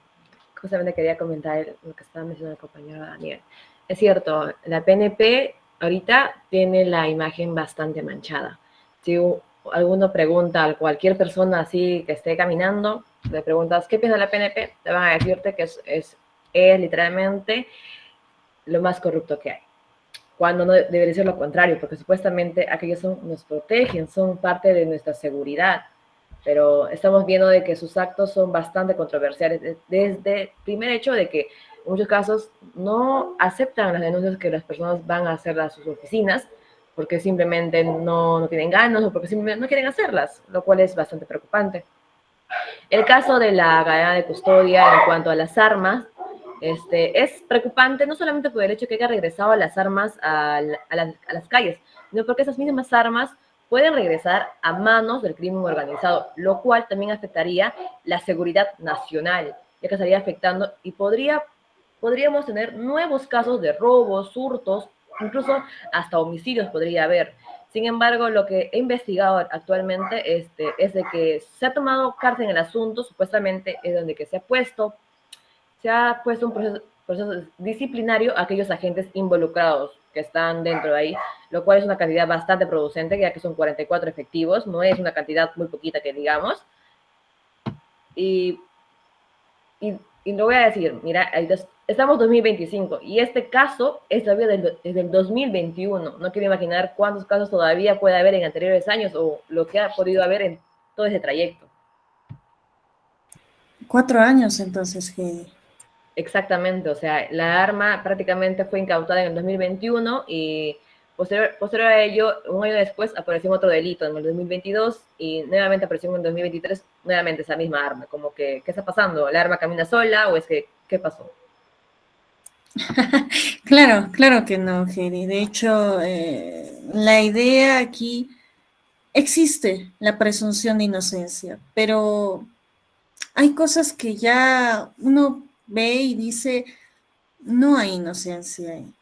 justamente quería comentar lo que estaba mencionando el compañero Daniel. Es cierto, la PNP ahorita tiene la imagen bastante manchada. Si alguno pregunta a cualquier persona así que esté caminando, le preguntas, ¿qué piensa la PNP? Te van a decirte que es literalmente lo más corrupto que hay. Cuando no debería ser lo contrario, porque supuestamente aquellos nos protegen, son parte de nuestra seguridad, pero estamos viendo de que sus actos son bastante controversiales, desde el primer hecho de que en muchos casos no aceptan las denuncias que las personas van a hacer a sus oficinas, porque simplemente no tienen ganas o porque simplemente no quieren hacerlas, lo cual es bastante preocupante. El caso de la cadena de custodia en cuanto a las armas, es preocupante no solamente por el hecho de que haya regresado las armas a las calles, sino porque esas mismas armas pueden regresar a manos del crimen organizado, lo cual también afectaría la seguridad nacional, ya que estaría afectando y podríamos tener nuevos casos de robos, hurtos, incluso hasta homicidios podría haber. Sin embargo, lo que he investigado actualmente es de que se ha tomado carta en el asunto, supuestamente es donde que se ha puesto un proceso disciplinario a aquellos agentes involucrados que están dentro de ahí, lo cual es una cantidad bastante producente, ya que son 44 efectivos, no es una cantidad muy poquita que digamos. Y, y lo voy a decir, mira, estamos en 2025 y este caso es todavía desde el 2021. No quiero imaginar cuántos casos todavía puede haber en anteriores años o lo que ha podido haber en todo ese trayecto. 4 años entonces, Heidi. Exactamente, o sea, la arma prácticamente fue incautada en el 2021 y posterior a ello, un año después apareció otro delito en el 2022 y nuevamente apareció en el 2023 nuevamente esa misma arma. Como que, ¿qué está pasando? ¿La arma camina sola o es que, qué pasó? Claro, claro que no, Heidi. De hecho, la idea aquí existe, la presunción de inocencia, pero hay cosas que ya uno ve y dice, no hay inocencia ahí.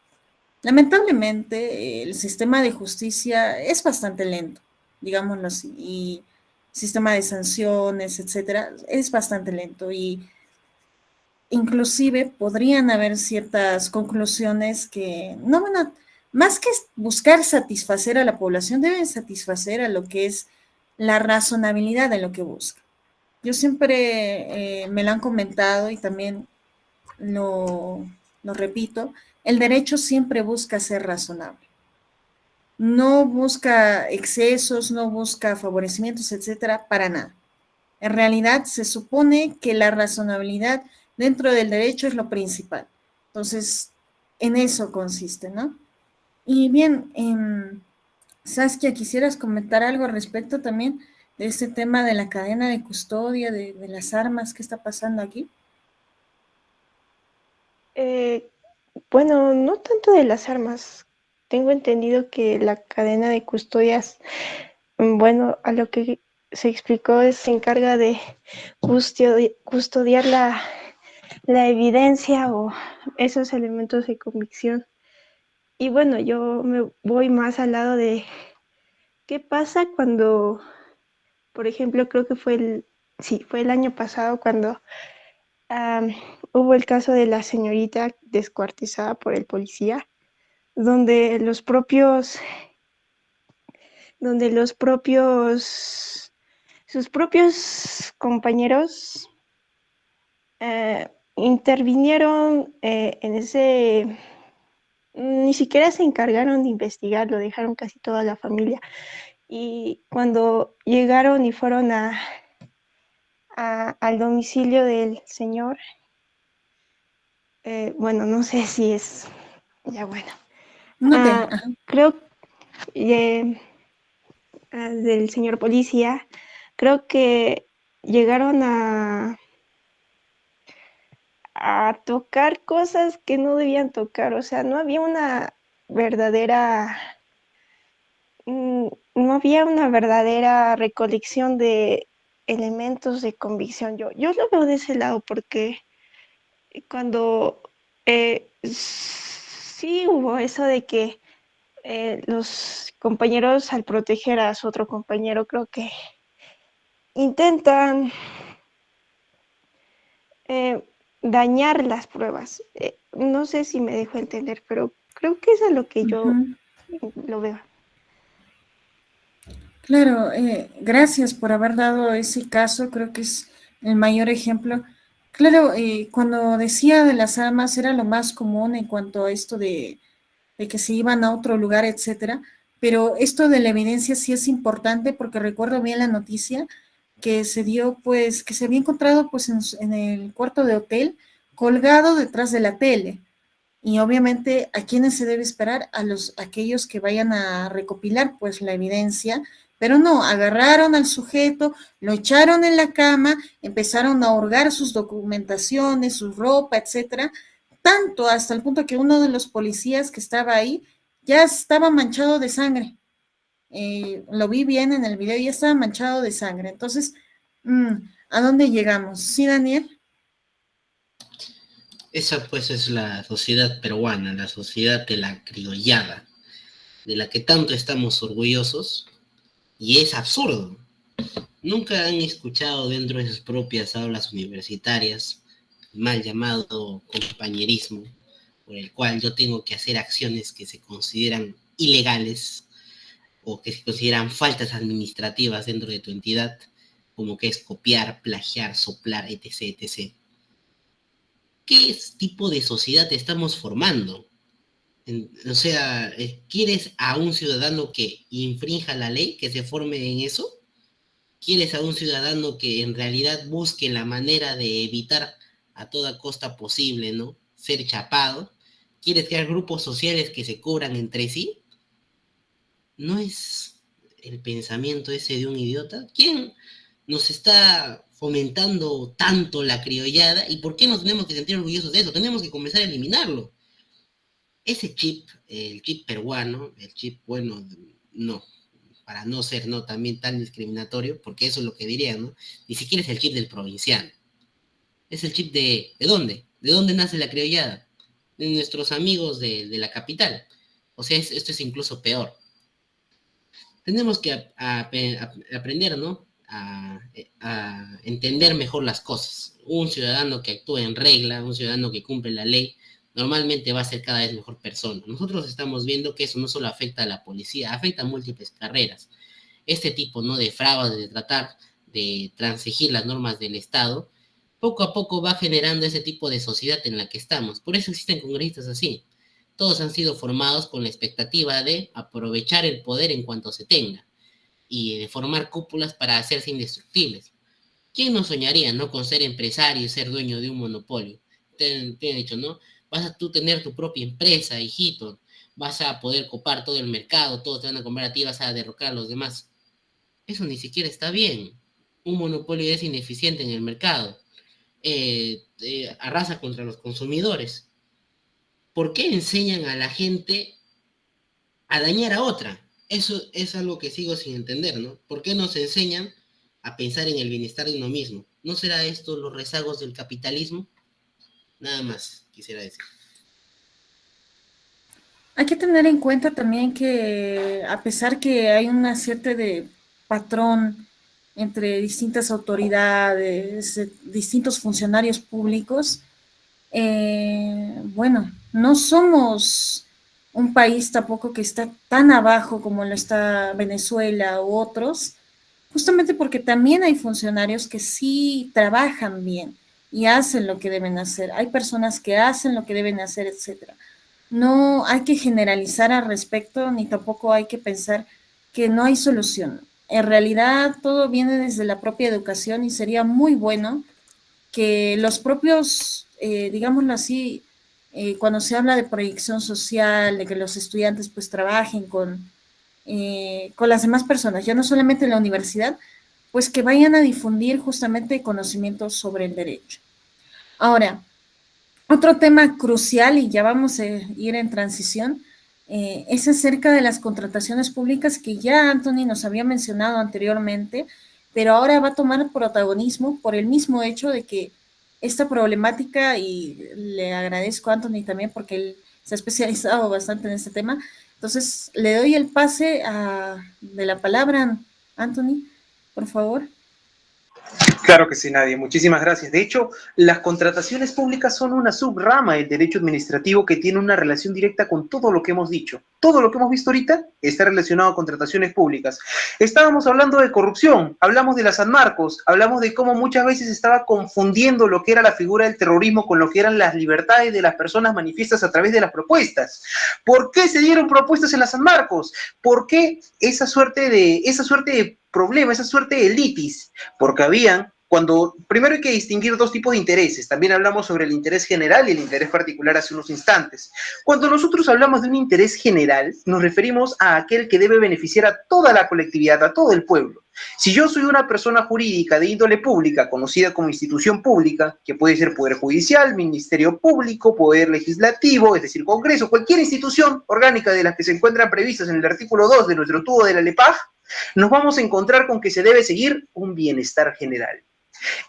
Lamentablemente, el sistema de justicia es bastante lento, digámoslo así, y el sistema de sanciones, etcétera, es bastante lento y inclusive podrían haber ciertas conclusiones que no van a, más que buscar satisfacer a la población, deben satisfacer a lo que es la razonabilidad de lo que busca. Yo siempre me lo han comentado y también lo, lo repito, el derecho siempre busca ser razonable. No busca excesos, no busca favorecimientos, etcétera, para nada. En realidad se supone que la razonabilidad dentro del derecho es lo principal. Entonces, en eso consiste, ¿no? Y bien, Saskia, ¿quisieras comentar algo al respecto también de este tema de la cadena de custodia, de las armas? ¿Qué está pasando aquí? Bueno, no tanto de las armas. Tengo entendido que la cadena de custodias, bueno, a lo que se explicó se encarga de custodiar la evidencia o esos elementos de convicción. Y bueno, yo me voy más al lado de qué pasa cuando, por ejemplo, creo que fue el año pasado cuando hubo el caso de la señorita descuartizada por el policía, donde sus propios compañeros intervinieron en ese, ni siquiera se encargaron de investigar, lo dejaron casi toda la familia. Y cuando llegaron y fueron al domicilio del señor, bueno, no sé si es, ya bueno, No te, creo del señor policía, creo que llegaron a tocar cosas que no debían tocar, o sea, no había una verdadera recolección de elementos de convicción. Yo lo veo de ese lado porque cuando sí hubo eso de que los compañeros al proteger a su otro compañero creo que intentan dañar las pruebas. No sé si me dejo entender, pero creo que es a lo que yo lo veo. Claro, gracias por haber dado ese caso, creo que es el mayor ejemplo. Claro, cuando decía de las armas era lo más común en cuanto a esto de que se iban a otro lugar, etcétera, pero esto de la evidencia sí es importante porque recuerdo bien la noticia que se dio, pues, que se había encontrado pues en el cuarto de hotel colgado detrás de la tele. Y obviamente, ¿a quiénes se debe esperar? Aquellos que vayan a recopilar pues la evidencia, pero no, agarraron al sujeto, lo echaron en la cama, empezaron a hurgar sus documentaciones, su ropa, etcétera, tanto hasta el punto que uno de los policías que estaba ahí ya estaba manchado de sangre. lo vi bien en el video y estaba manchado de sangre. Entonces, ¿a dónde llegamos? ¿Sí, Daniel? Esa pues es la sociedad peruana, la sociedad de la criollada, de la que tanto estamos orgullosos, y es absurdo. Nunca han escuchado dentro de sus propias aulas universitarias mal llamado compañerismo, por el cual yo tengo que hacer acciones que se consideran ilegales o que se consideran faltas administrativas dentro de tu entidad, como que es copiar, plagiar, soplar, etc., etc. ¿Qué tipo de sociedad estamos formando? O sea, ¿quieres a un ciudadano que infrinja la ley, que se forme en eso? ¿Quieres a un ciudadano que en realidad busque la manera de evitar a toda costa posible, ¿no?, ser chapado? ¿Quieres crear grupos sociales que se cubran entre sí? ¿No es el pensamiento ese de un idiota? ¿Quién nos está fomentando tanto la criollada y por qué nos tenemos que sentir orgullosos de eso? Tenemos que comenzar a eliminarlo. Ese chip, el chip peruano, el chip bueno, no, para no ser no también tan discriminatorio, porque eso es lo que dirían, ¿no? Ni siquiera es el chip del provinciano. Es el chip ¿de dónde? ¿De dónde nace la criollada? De nuestros amigos de la capital. O sea, esto es incluso peor. Tenemos que aprender, ¿no?, a entender mejor las cosas. Un ciudadano que actúe en regla, un ciudadano que cumple la ley, normalmente va a ser cada vez mejor persona. Nosotros estamos viendo que eso no solo afecta a la policía, afecta a múltiples carreras. Este tipo, ¿no?, de fraude, de tratar de transigir las normas del Estado, poco a poco va generando ese tipo de sociedad en la que estamos. Por eso existen congresistas así. Todos han sido formados con la expectativa de aprovechar el poder en cuanto se tenga y de formar cúpulas para hacerse indestructibles. ¿Quién no soñaría, no, con ser empresario y ser dueño de un monopolio? Te han dicho, ¿no? Vas a tú tener tu propia empresa, hijito, vas a poder copar todo el mercado, todos te van a comprar a ti, vas a derrocar a los demás. Eso ni siquiera está bien. Un monopolio es ineficiente en el mercado. Arrasa contra los consumidores. ¿Por qué enseñan a la gente a dañar a otra? Eso es algo que sigo sin entender, ¿no? ¿Por qué nos enseñan a pensar en el bienestar de uno mismo? ¿No será esto los rezagos del capitalismo? Nada más quisiera decir. Hay que tener en cuenta también que a pesar que hay una cierta de patrón entre distintas autoridades, distintos funcionarios públicos, bueno, no somos un país tampoco que está tan abajo como lo está Venezuela u otros, justamente porque también hay funcionarios que sí trabajan bien y hacen lo que deben hacer. Hay personas que hacen lo que deben hacer, etcétera. No hay que generalizar al respecto, ni tampoco hay que pensar que no hay solución. En realidad, todo viene desde la propia educación y sería muy bueno que los propios, digámoslo así, cuando se habla de proyección social, de que los estudiantes pues trabajen con las demás personas, ya no solamente en la universidad, pues que vayan a difundir justamente conocimientos sobre el derecho. Ahora, otro tema crucial, y ya vamos a ir en transición, es acerca de las contrataciones públicas que ya Anthony nos había mencionado anteriormente, pero ahora va a tomar protagonismo por el mismo hecho de que esta problemática, y le agradezco a Anthony también porque él se ha especializado bastante en este tema, entonces le doy el pase de la palabra, Anthony, por favor. Claro que sí, Nadia. Muchísimas gracias. De hecho, las contrataciones públicas son una subrama del derecho administrativo que tiene una relación directa con todo lo que hemos dicho. Todo lo que hemos visto ahorita está relacionado a contrataciones públicas. Estábamos hablando de corrupción, hablamos de la San Marcos, hablamos de cómo muchas veces se estaba confundiendo lo que era la figura del terrorismo con lo que eran las libertades de las personas manifiestas a través de las propuestas. ¿Por qué se dieron propuestas en la San Marcos? ¿Por qué esa suerte de problema, esa suerte de litis? Porque habían Cuando primero hay que distinguir dos tipos de intereses. También hablamos sobre el interés general y el interés particular hace unos instantes. Cuando nosotros hablamos de un interés general, nos referimos a aquel que debe beneficiar a toda la colectividad, a todo el pueblo. Si yo soy una persona jurídica de índole pública, conocida como institución pública, que puede ser Poder Judicial, Ministerio Público, Poder Legislativo, es decir, Congreso, cualquier institución orgánica de las que se encuentran previstas en el artículo 2 de nuestro tubo de la LEPAJ, nos vamos a encontrar con que se debe seguir un bienestar general.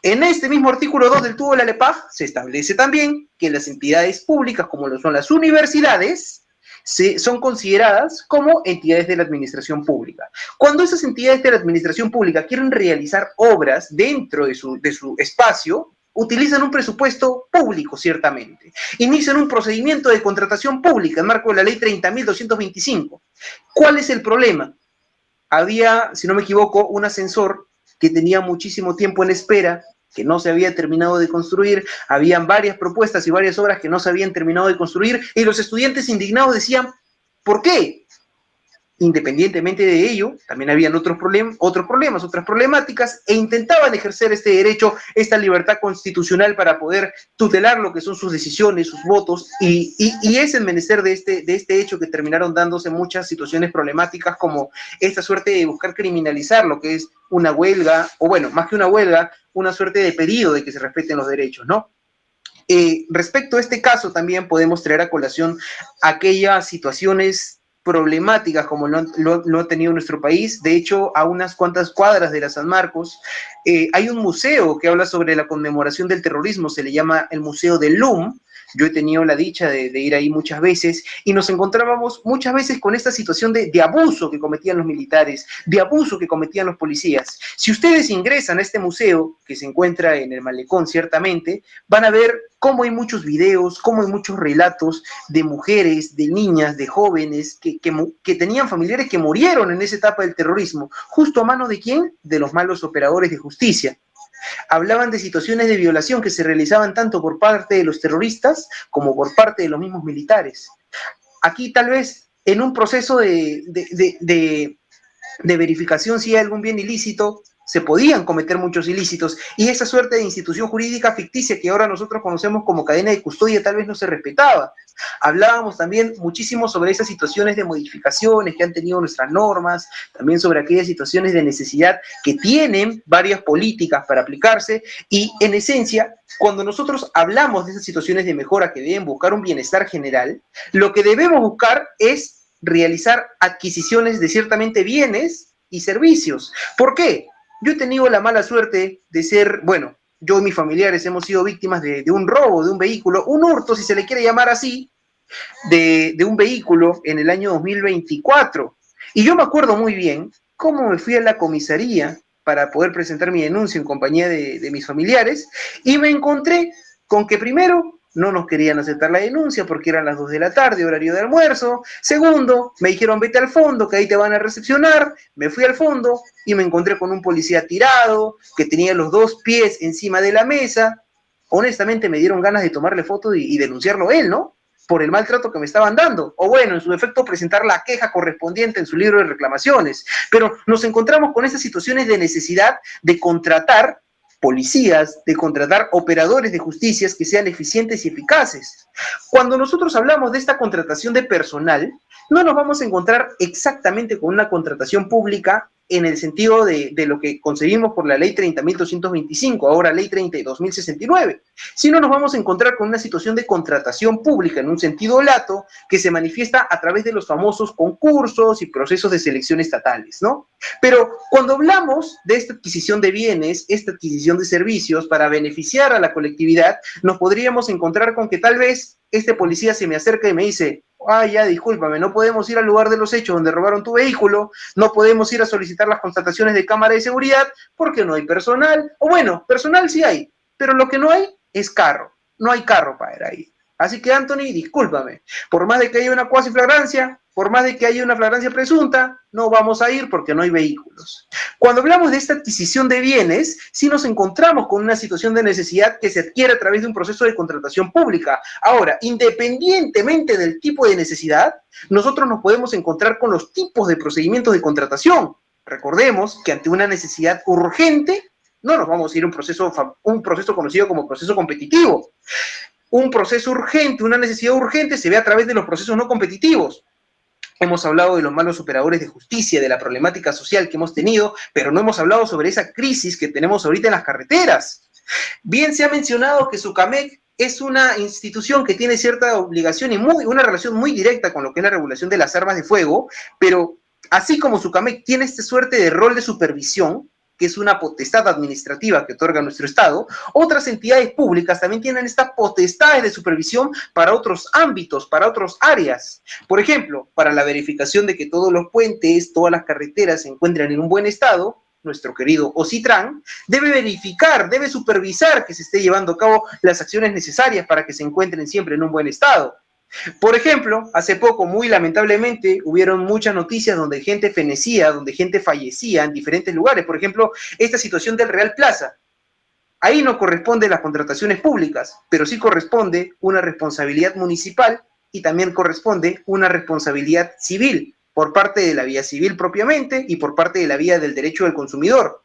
En este mismo artículo 2 del tubo de la LEPAJ se establece también que las entidades públicas, como lo son las universidades, son consideradas como entidades de la administración pública. Cuando esas entidades de la administración pública quieren realizar obras dentro de su espacio, utilizan un presupuesto público, ciertamente. Inician un procedimiento de contratación pública en marco de la ley 30.225. ¿Cuál es el problema? Había, si no me equivoco, un ascensor que tenía muchísimo tiempo en espera, que no se había terminado de construir, habían varias propuestas y varias obras que no se habían terminado de construir, y los estudiantes indignados decían, ¿por qué? Independientemente de ello, también habían otros problemas, otras problemáticas, e intentaban ejercer este derecho, esta libertad constitucional para poder tutelar lo que son sus decisiones, sus votos, y es el menester de este hecho que terminaron dándose muchas situaciones problemáticas, como esta suerte de buscar criminalizar lo que es una huelga, o bueno, más que una huelga, una suerte de pedido de que se respeten los derechos, ¿no? Respecto a este caso, también podemos traer a colación aquellas situaciones problemáticas como lo ha tenido nuestro país. De hecho, a unas cuantas cuadras de la San Marcos hay un museo que habla sobre la conmemoración del terrorismo, se le llama el Museo del LUM. Yo he tenido la dicha de ir ahí muchas veces y nos encontrábamos muchas veces con esta situación de abuso que cometían los militares, de abuso que cometían los policías. Si ustedes ingresan a este museo, que se encuentra en el Malecón ciertamente, van a ver cómo hay muchos videos, cómo hay muchos relatos de mujeres, de niñas, de jóvenes que tenían familiares que murieron en esa etapa del terrorismo. ¿Justo a mano de quién? De los malos operadores de justicia. Hablaban de situaciones de violación que se realizaban tanto por parte de los terroristas como por parte de los mismos militares. Aquí tal vez en un proceso de verificación si hay algún bien ilícito, se podían cometer muchos ilícitos, y esa suerte de institución jurídica ficticia que ahora nosotros conocemos como cadena de custodia tal vez no se respetaba. Hablábamos también muchísimo sobre esas situaciones de modificaciones que han tenido nuestras normas, también sobre aquellas situaciones de necesidad que tienen varias políticas para aplicarse, y en esencia, cuando nosotros hablamos de esas situaciones de mejora que deben buscar un bienestar general, lo que debemos buscar es realizar adquisiciones de ciertamente bienes y servicios. ¿Por qué? Yo he tenido la mala suerte de ser, bueno, yo y mis familiares hemos sido víctimas de un robo de un vehículo, un hurto, si se le quiere llamar así, de un vehículo en el año 2024. Y yo me acuerdo muy bien cómo me fui a la comisaría para poder presentar mi denuncia en compañía de mis familiares, y me encontré con que primero no nos querían aceptar la denuncia porque eran las 2 de la tarde, horario de almuerzo. Segundo, me dijeron vete al fondo, que ahí te van a recepcionar. Me fui al fondo y me encontré con un policía tirado, que tenía los 2 pies encima de la mesa. Honestamente me dieron ganas de tomarle foto y denunciarlo él, ¿no? Por el maltrato que me estaban dando. O bueno, en su defecto presentar la queja correspondiente en su libro de reclamaciones. Pero nos encontramos con esas situaciones de necesidad de contratar policías, de contratar operadores de justicia que sean eficientes y eficaces. Cuando nosotros hablamos de esta contratación de personal, no nos vamos a encontrar exactamente con una contratación pública en el sentido de lo que concebimos por la ley 30.225, ahora ley 32.069, sino nos vamos a encontrar con una situación de contratación pública en un sentido lato que se manifiesta a través de los famosos concursos y procesos de selección estatales, ¿no? Pero cuando hablamos de esta adquisición de bienes, esta adquisición de servicios para beneficiar a la colectividad, nos podríamos encontrar con que tal vez este policía se me acerca y me dice, ya, discúlpame, no podemos ir al lugar de los hechos donde robaron tu vehículo, no podemos ir a solicitar las constataciones de cámara de seguridad porque no hay personal, o bueno, personal sí hay, pero lo que no hay es carro, no hay carro para ir ahí. Así que, Anthony, discúlpame, por más de que haya una cuasi flagrancia, por más de que haya una flagrancia presunta, no vamos a ir porque no hay vehículos. Cuando hablamos de esta adquisición de bienes, sí nos encontramos con una situación de necesidad que se adquiere a través de un proceso de contratación pública. Ahora, independientemente del tipo de necesidad, nosotros nos podemos encontrar con los tipos de procedimientos de contratación. Recordemos que ante una necesidad urgente, no nos vamos a ir a un proceso conocido como proceso competitivo. Un proceso urgente, una necesidad urgente se ve a través de los procesos no competitivos. Hemos hablado de los malos operadores de justicia, de la problemática social que hemos tenido, pero no hemos hablado sobre esa crisis que tenemos ahorita en las carreteras. Bien se ha mencionado que SUCAMEC es una institución que tiene cierta obligación y una relación muy directa con lo que es la regulación de las armas de fuego, pero así como SUCAMEC tiene esta suerte de rol de supervisión, que es una potestad administrativa que otorga nuestro Estado, otras entidades públicas también tienen estas potestades de supervisión para otros ámbitos, para otras áreas. Por ejemplo, para la verificación de que todos los puentes, todas las carreteras se encuentren en un buen estado, nuestro querido OCITRAN debe verificar, debe supervisar que se esté llevando a cabo las acciones necesarias para que se encuentren siempre en un buen estado. Por ejemplo, hace poco, muy lamentablemente, hubieron muchas noticias donde gente fenecía, donde gente fallecía en diferentes lugares. Por ejemplo, esta situación del Real Plaza. Ahí no corresponde las contrataciones públicas, pero sí corresponde una responsabilidad municipal y también corresponde una responsabilidad civil por parte de la vía civil propiamente y por parte de la vía del derecho del consumidor.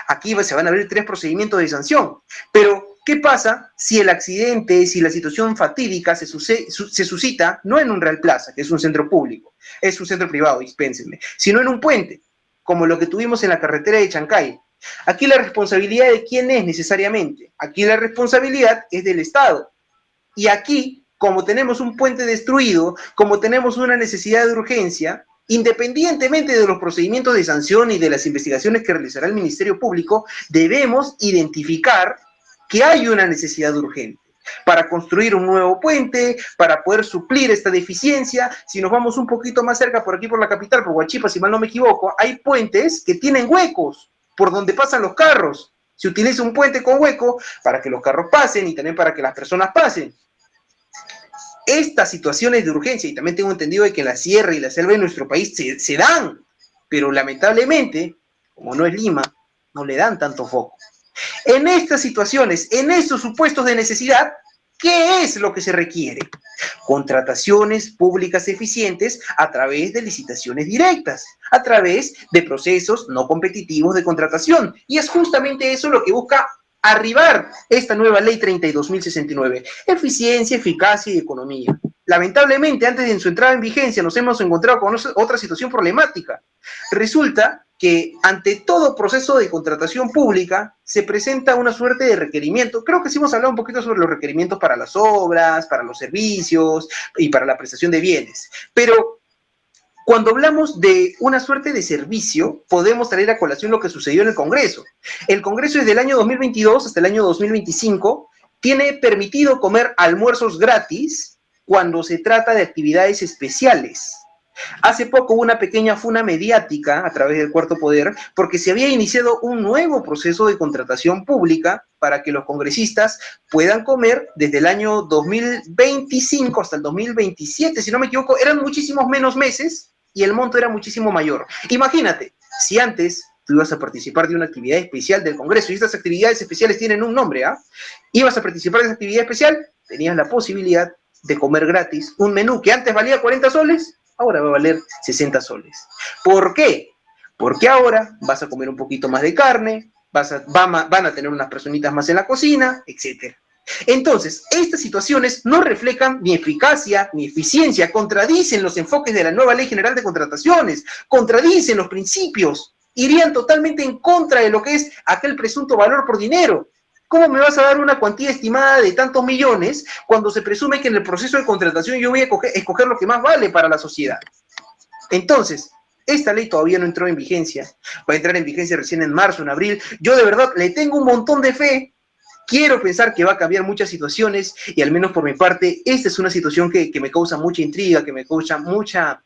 Aquí se van a abrir 3 procedimientos de sanción, pero ¿qué pasa si el accidente, si la situación fatídica se suscita no en un Real Plaza, que es un centro público, es un centro privado, dispénsenme, sino en un puente, como lo que tuvimos en la carretera de Chancay? Aquí la responsabilidad de quién es necesariamente. Aquí la responsabilidad es del Estado. Y aquí, como tenemos un puente destruido, como tenemos una necesidad de urgencia, independientemente de los procedimientos de sanción y de las investigaciones que realizará el Ministerio Público, debemos identificar que hay una necesidad urgente para construir un nuevo puente, para poder suplir esta deficiencia. Si nos vamos un poquito más cerca, por aquí por la capital, por Huachipa, si mal no me equivoco, hay puentes que tienen huecos por donde pasan los carros. Se utiliza un puente con hueco para que los carros pasen y también para que las personas pasen. Estas situaciones de urgencia, y también tengo entendido de que la sierra y la selva de nuestro país se dan, pero lamentablemente, como no es Lima, no le dan tanto foco. En estas situaciones, en estos supuestos de necesidad, ¿qué es lo que se requiere? Contrataciones públicas eficientes a través de licitaciones directas, a través de procesos no competitivos de contratación. Y es justamente eso lo que busca arribar esta nueva ley 32.069. Eficiencia, eficacia y economía. Lamentablemente, antes de su entrada en vigencia, nos hemos encontrado con otra situación problemática. Resulta que ante todo proceso de contratación pública se presenta una suerte de requerimiento. Creo que sí hemos hablado un poquito sobre los requerimientos para las obras, para los servicios y para la prestación de bienes. Pero cuando hablamos de una suerte de servicio, podemos traer a colación lo que sucedió en el Congreso. El Congreso desde el año 2022 hasta el año 2025 tiene permitido comer almuerzos gratis cuando se trata de actividades especiales. Hace poco hubo una pequeña funa mediática a través del Cuarto Poder porque se había iniciado un nuevo proceso de contratación pública para que los congresistas puedan comer desde el año 2025 hasta el 2027, si no me equivoco, eran muchísimos menos meses y el monto era muchísimo mayor. Imagínate, si antes tú ibas a participar de una actividad especial del Congreso, y estas actividades especiales tienen un nombre, ¿ah? Ibas a participar de esa actividad especial, tenías la posibilidad de comer gratis un menú que antes valía 40 soles, ahora va a valer 60 soles. ¿Por qué? Porque ahora vas a comer un poquito más de carne, van a tener unas personitas más en la cocina, etc. Entonces, estas situaciones no reflejan ni eficacia ni eficiencia, contradicen los enfoques de la nueva Ley General de Contrataciones, contradicen los principios, irían totalmente en contra de lo que es aquel presunto valor por dinero. ¿Cómo me vas a dar una cuantía estimada de tantos millones cuando se presume que en el proceso de contratación yo voy a escoger lo que más vale para la sociedad? Entonces, esta ley todavía no entró en vigencia, va a entrar en vigencia recién en marzo, en abril. Yo de verdad le tengo un montón de fe. Quiero pensar que va a cambiar muchas situaciones y al menos por mi parte, esta es una situación que me causa mucha intriga, que me causa mucha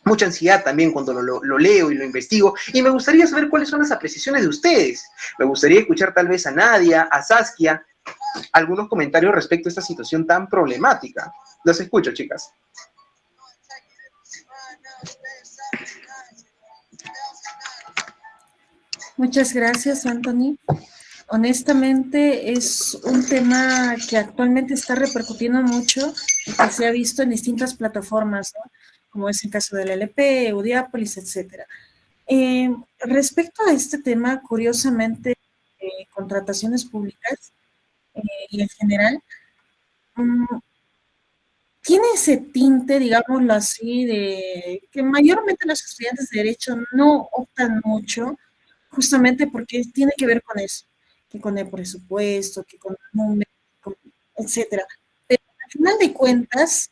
ansiedad también cuando lo leo y lo investigo, y me gustaría saber cuáles son las apreciaciones de ustedes. Me gustaría escuchar tal vez a Nadia, a Saskia, algunos comentarios respecto a esta situación tan problemática. Los escucho, chicas. Muchas gracias, Anthony. Honestamente, es un tema que actualmente está repercutiendo mucho y que se ha visto en distintas plataformas, ¿no? Como es el caso del LP, Eudiápolis, etc. Respecto a este tema, curiosamente, contrataciones públicas y en general, tiene ese tinte, digámoslo así, de que mayormente los estudiantes de Derecho no optan mucho, justamente porque tiene que ver con eso, que con el presupuesto, que con el número, etcétera. Pero al final de cuentas,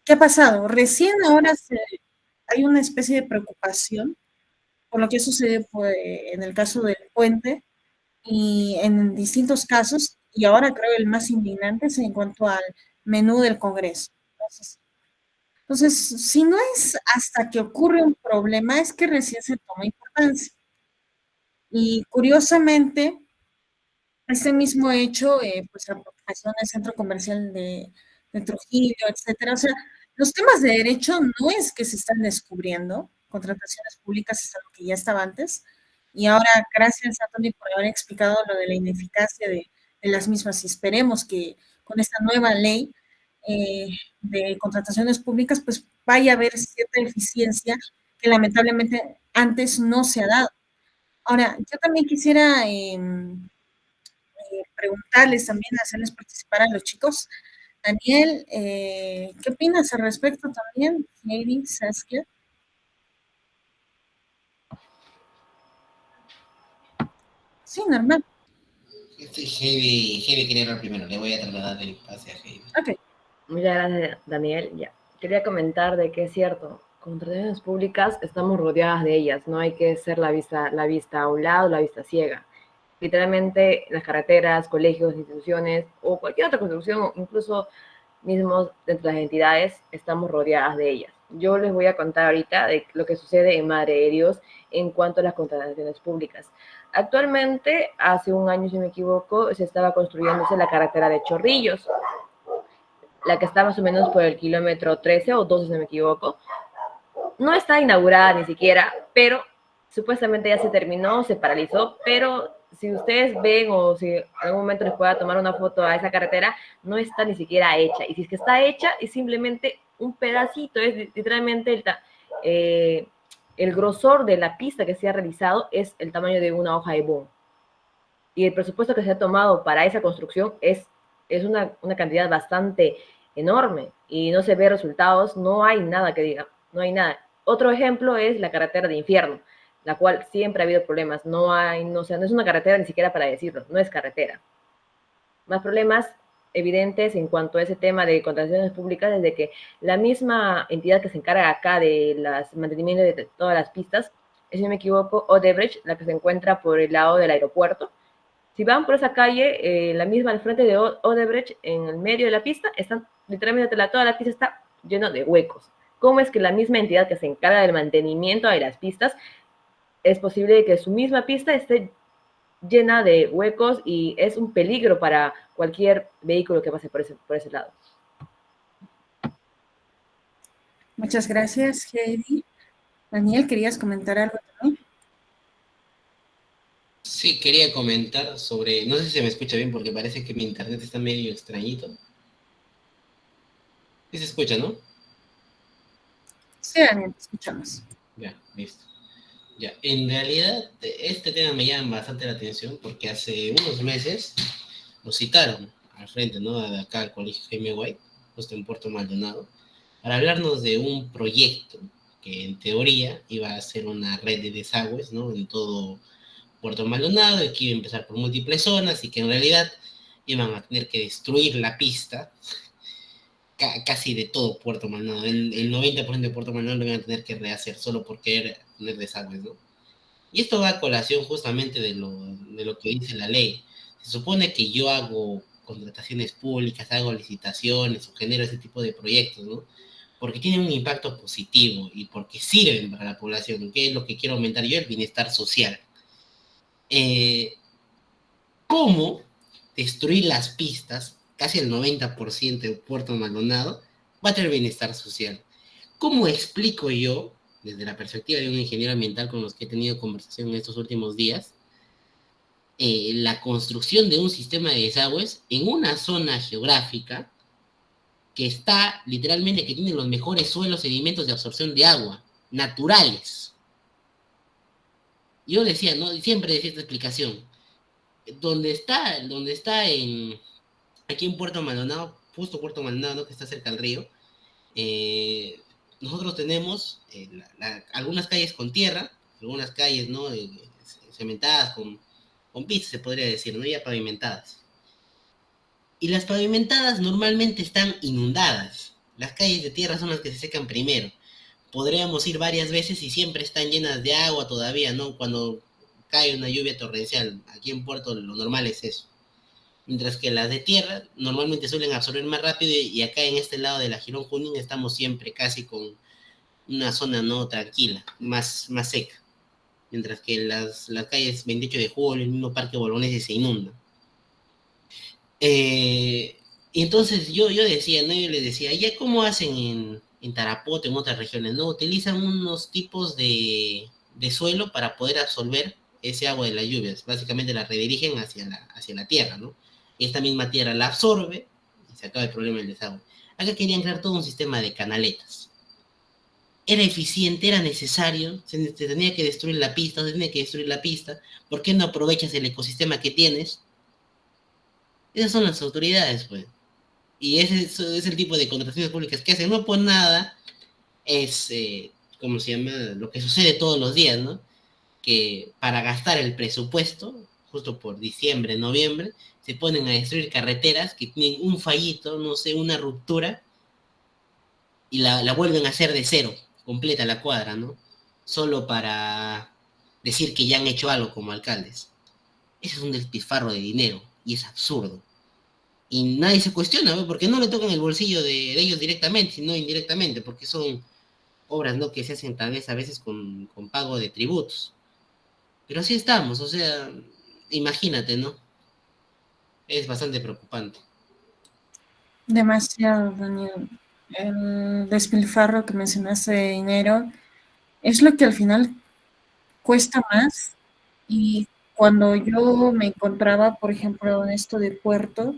¿qué ha pasado? Recién ahora hay una especie de preocupación por lo que sucede pues, en el caso del puente y en distintos casos, y ahora creo el más indignante es en cuanto al menú del Congreso. Entonces, si no es hasta que ocurre un problema, es que recién se toma importancia. Y curiosamente, este mismo hecho, pues pasó en el centro comercial de Trujillo, etcétera. O sea, los temas de derecho no es que se están descubriendo, contrataciones públicas es algo que ya estaba antes, y ahora, gracias a Tony por haber explicado lo de la ineficacia de las mismas, y esperemos que con esta nueva ley de contrataciones públicas, pues vaya a haber cierta eficiencia que lamentablemente antes no se ha dado. Ahora, yo también quisiera preguntarles también, hacerles participar a los chicos. Daniel, ¿qué opinas al respecto también? Heidi, Saskia. Sí, normal. Sí, Heidi quería hablar primero, le voy a trasladar el pase a Heidi. Ok. Muchas gracias, Daniel. Ya. Quería comentar de que es cierto, contrataciones públicas estamos rodeadas de ellas, no hay que ser la vista a un lado, la vista ciega. Literalmente las carreteras, colegios, instituciones o cualquier otra construcción, o incluso mismos dentro de las entidades, estamos rodeadas de ellas. Yo les voy a contar ahorita de lo que sucede en Madre de Dios en cuanto a las contrataciones públicas. Actualmente, hace un año, si no me equivoco, se estaba construyéndose la carretera de Chorrillos, la que está más o menos por el kilómetro 13 o 12, si no me equivoco. No está inaugurada ni siquiera, pero supuestamente ya se terminó, se paralizó, pero si ustedes ven o si en algún momento les pueda tomar una foto a esa carretera, no está ni siquiera hecha. Y si es que está hecha, es simplemente un pedacito, es literalmente el grosor de la pista que se ha realizado es el tamaño de una hoja de bond. Y el presupuesto que se ha tomado para esa construcción es una cantidad bastante enorme y no se ve resultados, no hay nada que diga, no hay nada. Otro ejemplo es la carretera de Infierno, la cual siempre ha habido problemas, no es una carretera ni siquiera para decirlo, no es carretera. Más problemas evidentes en cuanto a ese tema de contrataciones públicas desde que la misma entidad que se encarga acá de los mantenimientos de todas las pistas, si no me equivoco, Odebrecht, la que se encuentra por el lado del aeropuerto. Si van por esa calle, la misma al frente de Odebrecht, en el medio de la pista, están literalmente toda la pista está llena de huecos. ¿Cómo es que la misma entidad que se encarga del mantenimiento de las pistas, es posible que su misma pista esté llena de huecos y es un peligro para cualquier vehículo que pase por ese lado? Muchas gracias, Heidi. Daniel, ¿querías comentar algo también? Sí, quería comentar sobre, no sé si se me escucha bien porque parece que mi internet está medio extrañito. Sí se escucha, ¿no? Sí, Daniel, te escuchamos. Ya, listo. Ya, en realidad este tema me llama bastante la atención porque hace unos meses nos citaron al frente, ¿no? De acá al Colegio Jaime White, justo en Puerto Maldonado, para hablarnos de un proyecto que en teoría iba a ser una red de desagües, ¿no? En todo Puerto Maldonado, y que iba a empezar por múltiples zonas y que en realidad iban a tener que destruir la pista casi de todo Puerto Maldonado. El 90% de Puerto Maldonado lo iban a tener que rehacer solo por querer poner desagües, ¿no? Y esto va a colación justamente de lo que dice la ley. Se supone que yo hago contrataciones públicas, hago licitaciones o genero ese tipo de proyectos, ¿no? Porque tienen un impacto positivo y porque sirven para la población, que es lo que quiero aumentar yo, el bienestar social. ¿Cómo destruir las pistas, casi el 90% de Puerto Maldonado, va a tener bienestar social? ¿Cómo explico yo, desde la perspectiva de un ingeniero ambiental con los que he tenido conversación en estos últimos días, la construcción de un sistema de desagües en una zona geográfica que está literalmente, que tiene los mejores suelos, sedimentos de absorción de agua, naturales? Yo decía, ¿no? Siempre decía esta explicación. aquí en Puerto Maldonado, justo Puerto Maldonado, ¿no? Que está cerca del río, nosotros tenemos algunas calles con tierra, algunas calles, ¿no? Cementadas con pisos, se podría decir, ¿no? Ya pavimentadas. Y las pavimentadas normalmente están inundadas. Las calles de tierra son las que se secan primero. Podríamos ir varias veces y siempre están llenas de agua todavía, ¿no? Cuando cae una lluvia torrencial. Aquí en Puerto lo normal es eso. Mientras que las de tierra normalmente suelen absorber más rápido y acá en este lado de la Girón Junín estamos siempre casi con una zona no tranquila, más seca. Mientras que las calles 28 de julio, el mismo Parque Bolognesi se inundan. Y entonces yo decía, ¿no? Yo les decía, ¿ya cómo hacen en Tarapoto, en otras regiones? ¿No? Utilizan unos tipos de suelo para poder absorber ese agua de las lluvias. Básicamente la redirigen hacia la tierra, ¿no? Y esta misma tierra la absorbe y se acaba el problema del desagüe. Acá querían crear todo un sistema de canaletas. Era eficiente, era necesario, se tenía que destruir la pista, se tenía que destruir la pista. ¿Por qué no aprovechas el ecosistema que tienes? Esas son las autoridades, pues. Y ese es el tipo de contrataciones públicas que hacen. No por nada es, ¿cómo se llama? Lo que sucede todos los días, ¿no? Que para gastar el presupuesto, justo por diciembre, noviembre, se ponen a destruir carreteras que tienen un fallito, no sé, una ruptura, y la vuelven a hacer de cero, completa la cuadra, ¿no? Solo para decir que ya han hecho algo como alcaldes. Ese es un despilfarro de dinero y es absurdo. Y nadie se cuestiona, ¿no? Porque no le tocan el bolsillo de ellos directamente, sino indirectamente, porque son obras, ¿no? Que se hacen tal vez a veces con pago de tributos. Pero así estamos, o sea, imagínate, ¿no? Es bastante preocupante. Demasiado, Daniel. El despilfarro que mencionaste de dinero es lo que al final cuesta más. Y cuando yo me encontraba, por ejemplo, en esto de puerto,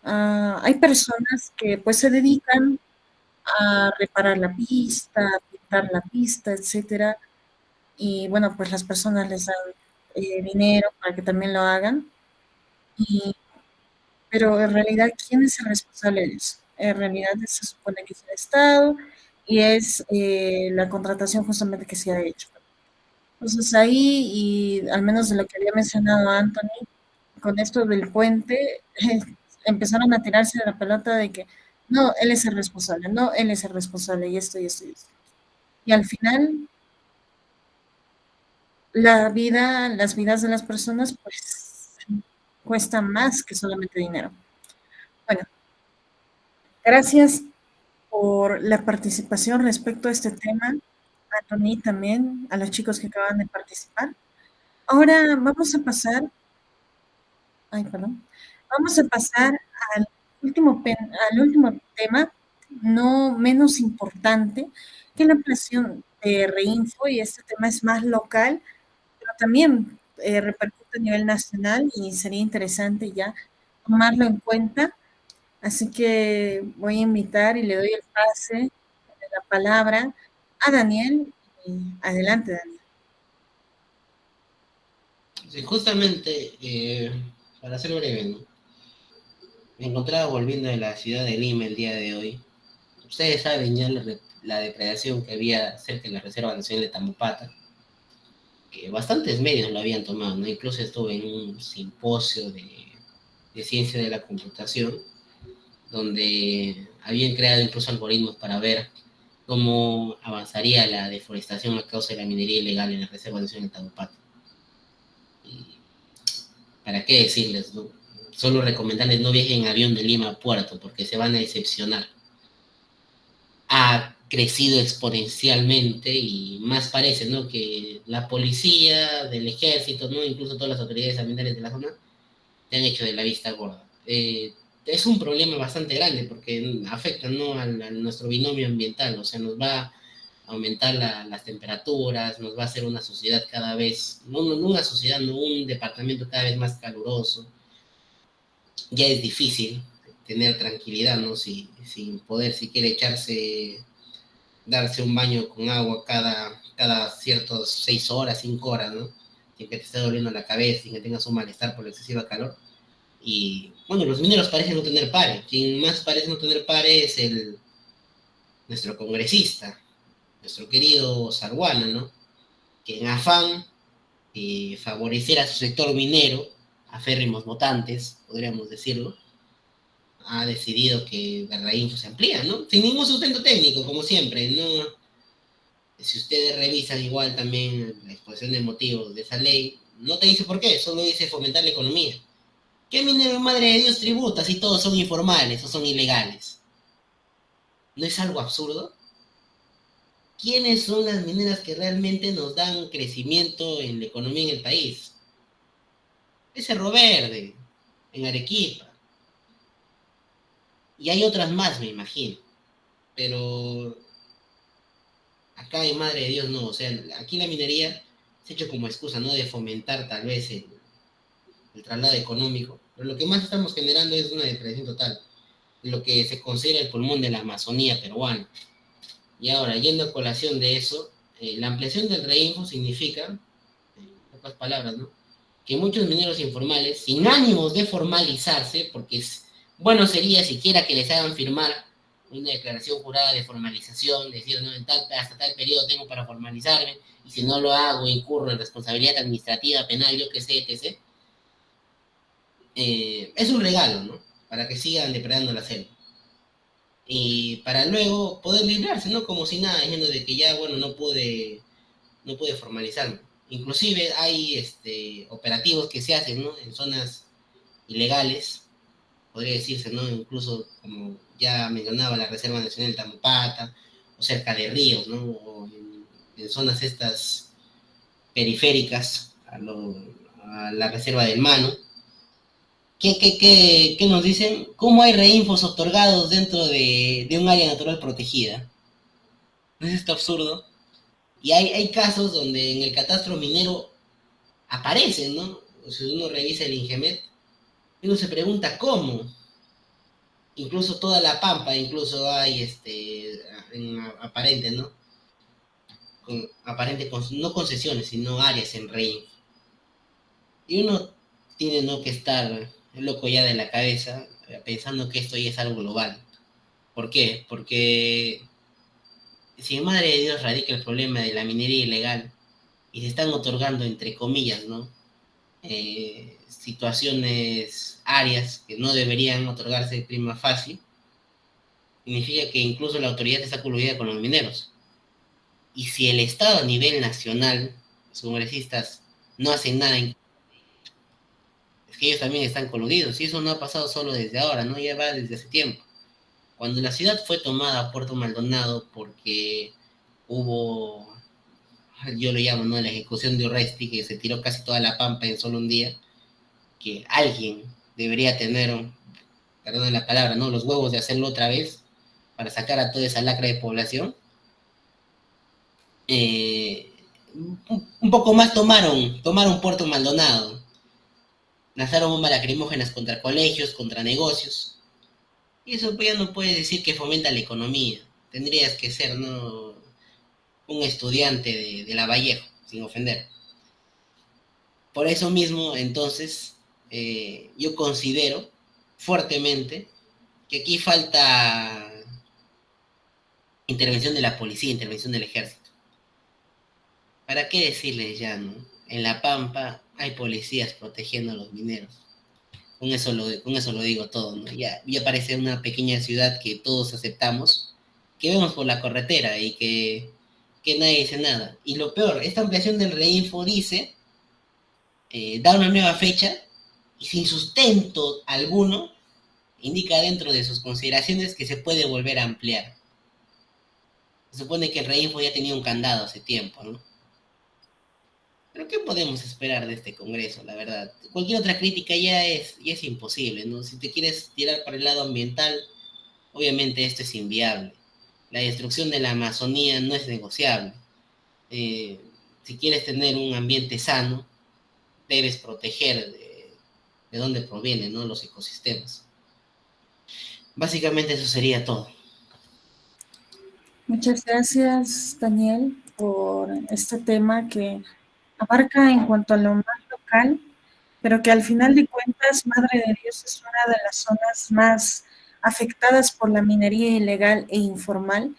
hay personas que pues se dedican a reparar la pista, a pintar la pista, etcétera. Y bueno, pues las personas les dan dinero para que también lo hagan. Y, pero en realidad, ¿quién es el responsable de eso? En realidad se supone que es el Estado y es la contratación justamente que se ha hecho. Entonces ahí, y al menos de lo que había mencionado Anthony, con esto del puente, empezaron a tirarse de la pelota de que no, él es el responsable, no, él es el responsable, y esto, y esto, y esto. Y al final, las vidas de las personas, pues, cuestan más que solamente dinero. Bueno, gracias por la participación respecto a este tema, a Tony también, a los chicos que acaban de participar. Ahora vamos a pasar, ay, perdón, vamos a pasar al al último tema, no menos importante, que la ampliación de Reinfo, y este tema es más local, pero también repercute a nivel nacional y sería interesante ya tomarlo en cuenta. Así que voy a invitar y le doy el pase de la palabra a Daniel. Y adelante, Daniel. Sí, justamente, para ser breve, ¿no? Me encontraba volviendo de la ciudad de Lima el día de hoy. Ustedes saben ya la depredación que había cerca de la Reserva Nacional de Tamupata, que bastantes medios lo habían tomado, ¿no? Incluso estuve en un simposio de ciencia de la computación, donde habían creado incluso algoritmos para ver cómo avanzaría la deforestación a causa de la minería ilegal en la Reserva Nacional de Tamupata. Y ¿para qué decirles, no? Solo recomendarles no viajen en avión de Lima a Puerto, porque se van a decepcionar. Ha crecido exponencialmente y más parece, ¿no? Que la policía, del ejército, ¿no? Incluso todas las autoridades ambientales de la zona, te han hecho de la vista gorda. Es un problema bastante grande porque afecta, ¿no? a nuestro binomio ambiental, o sea, nos va a aumentar las temperaturas, nos va a hacer una sociedad cada vez, no una sociedad, no un departamento cada vez más caluroso. Ya es difícil tener tranquilidad, ¿no? Sin poder siquiera darse un baño con agua cada ciertas 6 horas, 5 horas, ¿no? sin que te esté doliendo la cabeza, sin que tengas un malestar por la excesiva calor. Y bueno, los mineros parecen no tener pare. Quien más parece no tener pare es nuestro congresista, nuestro querido Sarwana, ¿no? Que en afán de favorecer a su sector minero, aférrimos votantes, podríamos decirlo, ha decidido que la Reinfo se amplía, ¿no? Sin ningún sustento técnico, como siempre, ¿no? Si ustedes revisan igual también la exposición de motivos de esa ley, no te dice por qué, solo dice fomentar la economía. ¿Qué minero madre de Dios tributa si todos son informales o son ilegales? ¿No es algo absurdo? ¿Quiénes son las mineras que realmente nos dan crecimiento en la economía en el país? Es Cerro Verde, en Arequipa. Y hay otras más, me imagino. Pero acá en Madre de Dios no. O sea, aquí la minería se ha hecho como excusa, ¿no? De fomentar tal vez el traslado económico. Pero lo que más estamos generando es una depredación total. Lo que se considera el pulmón de la Amazonía peruana. Y ahora, yendo a colación de eso, la ampliación del Reinfo significa, en pocas palabras, ¿no? Que muchos mineros informales, sin ánimos de formalizarse, porque bueno sería siquiera que les hagan firmar una declaración jurada de formalización, decir, no, hasta tal periodo tengo para formalizarme, y si no lo hago, incurro en responsabilidad administrativa, penal, yo qué sé, etc. Es un regalo, ¿no? Para que sigan depredando la selva. Y para luego poder librarse, ¿no? Como si nada, diciendo de que ya, bueno, no pude formalizarme. Inclusive hay operativos que se hacen, ¿no? En zonas ilegales, podría decirse, ¿no? Incluso, como ya mencionaba, la Reserva Nacional de Tamopata, o cerca de ríos, ¿no? O en zonas estas periféricas a la Reserva del Mano. ¿Qué nos dicen? ¿Cómo hay reinfos otorgados dentro de un área natural protegida? ¿No es esto absurdo? Y hay casos donde en el catastro minero aparecen, ¿no? Si uno revisa el Ingemet, uno se pregunta cómo. Incluso toda la Pampa, incluso hay aparente, ¿no? No concesiones, sino áreas en rey. Y uno tiene, ¿no?, que estar loco ya de la cabeza, pensando que esto ya es algo global. ¿Por qué? Porque si en Madre de Dios radica el problema de la minería ilegal y se están otorgando, entre comillas, ¿no? Situaciones, áreas que no deberían otorgarse de prima facie, significa que incluso la autoridad está coludida con los mineros. Y si el Estado a nivel nacional, los congresistas, no hacen nada, es que ellos también están coludidos. Y eso no ha pasado solo desde ahora, ¿no? Ya va desde hace tiempo. Cuando la ciudad fue tomada a Puerto Maldonado porque hubo, yo lo llamo, ¿no?, la ejecución de Urresti, que se tiró casi toda la Pampa en solo un día, que alguien debería tener, perdón la palabra, ¿no?, los huevos de hacerlo otra vez para sacar a toda esa lacra de población. Un poco más tomaron Puerto Maldonado, lanzaron bombas lacrimógenas contra colegios, contra negocios, y eso pues ya no puedes decir que fomenta la economía. Tendrías que ser, ¿no?, un estudiante de Lavallejo, sin ofender. Por eso mismo, entonces, yo considero fuertemente que aquí falta intervención de la policía, intervención del ejército. ¿Para qué decirles ya, no? En La Pampa hay policías protegiendo a los mineros. Con eso lo digo todo, ¿no? Ya parece una pequeña ciudad que todos aceptamos, que vemos por la carretera y que nadie dice nada. Y lo peor, esta ampliación del Reinfo dice, da una nueva fecha y sin sustento alguno, indica dentro de sus consideraciones que se puede volver a ampliar. Se supone que el Reinfo ya tenía un candado hace tiempo, ¿no? Pero ¿qué podemos esperar de este Congreso, la verdad? Cualquier otra crítica ya es imposible, ¿no? Si te quieres tirar para el lado ambiental, obviamente esto es inviable. La destrucción de la Amazonía no es negociable. Si quieres tener un ambiente sano, debes proteger de dónde provienen, ¿no?, los ecosistemas. Básicamente eso sería todo. Muchas gracias, Daniel, por este tema que abarca en cuanto a lo más local, pero que al final de cuentas, Madre de Dios es una de las zonas más afectadas por la minería ilegal e informal.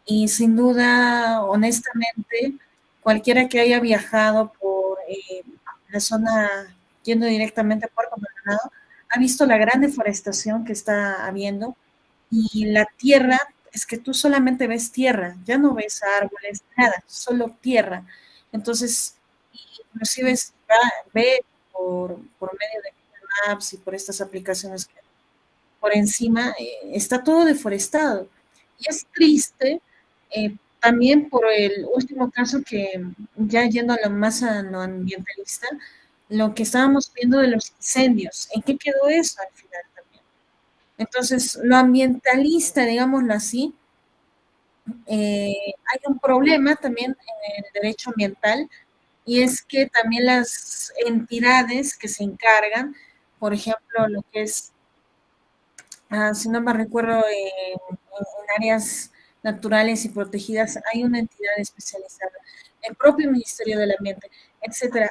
Y sin duda, honestamente, cualquiera que haya viajado por la zona yendo directamente a Puerto Maldonado, ha visto la gran deforestación que está habiendo y la tierra, es que tú solamente ves tierra, ya no ves árboles, nada, solo tierra. Entonces, inclusive si ve por medio de Google Maps y por estas aplicaciones que por encima, está todo deforestado. Y es triste, también por el último caso que, ya yendo a lo más a lo ambientalista, lo que estábamos viendo de los incendios, ¿en qué quedó eso al final también? Entonces, lo ambientalista, digámoslo así, hay un problema también en el derecho ambiental, y es que también las entidades que se encargan, por ejemplo, lo que es, si no me recuerdo, en áreas naturales y protegidas, hay una entidad especializada, el propio Ministerio del Ambiente, etcétera.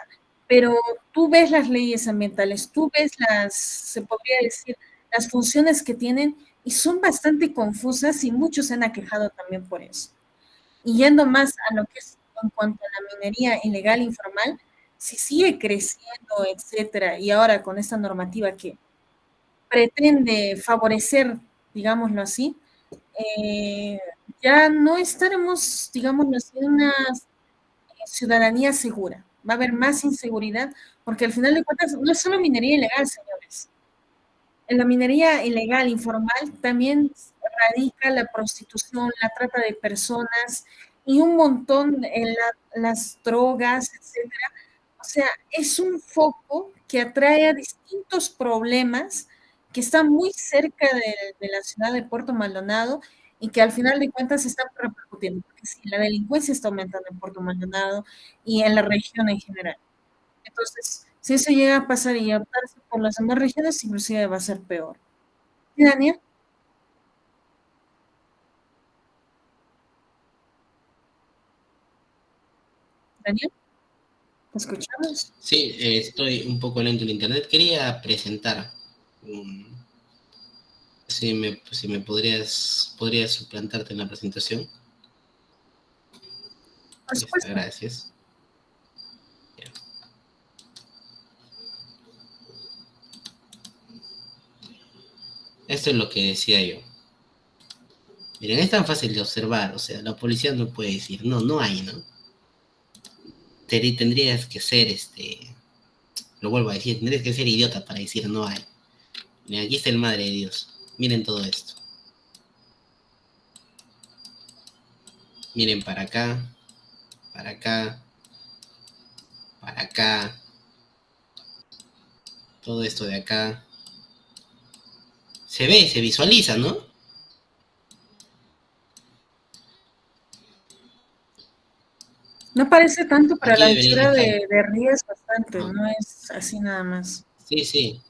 Pero tú ves las leyes ambientales, tú ves se podría decir, las funciones que tienen y son bastante confusas y muchos se han aquejado también por eso. Y yendo más a lo que es en cuanto a la minería ilegal informal, si sigue creciendo, etcétera, y ahora con esta normativa que pretende favorecer, digámoslo así, eh, ya no estaremos, digámoslo así, en una ciudadanía segura. Va a haber más inseguridad, porque al final de cuentas no es solo minería ilegal, señores. En la minería ilegal, informal, también radica la prostitución, la trata de personas y un montón en las drogas, etcétera. O sea, es un foco que atrae a distintos problemas que están muy cerca de la ciudad de Puerto Maldonado y que al final de cuentas están repercutiendo, porque sí, la delincuencia está aumentando en Puerto Maldonado y en la región en general. Entonces, si eso llega a pasar y a optarse por las demás regiones, inclusive va a ser peor. ¿Sí, Daniel? ¿Daniel? ¿Te escuchamos? Sí, estoy un poco lento en internet. Quería presentar si me podrías suplantarte en la presentación. Por supuesto. Gracias. Esto es lo que decía yo. Miren, es tan fácil de observar, o sea, la policía no puede decir, no, no hay, ¿no? Tendrías que ser, lo vuelvo a decir, tendrías que ser idiota para decir no hay. Miren, aquí está el Madre de Dios. Miren todo esto. Miren para acá, para acá, para acá. Todo esto de acá. Se ve, se visualiza, ¿no? No parece tanto, pero Aquí la debería anchura estar. de río es bastante, Ah, no es así nada más. sí, sí.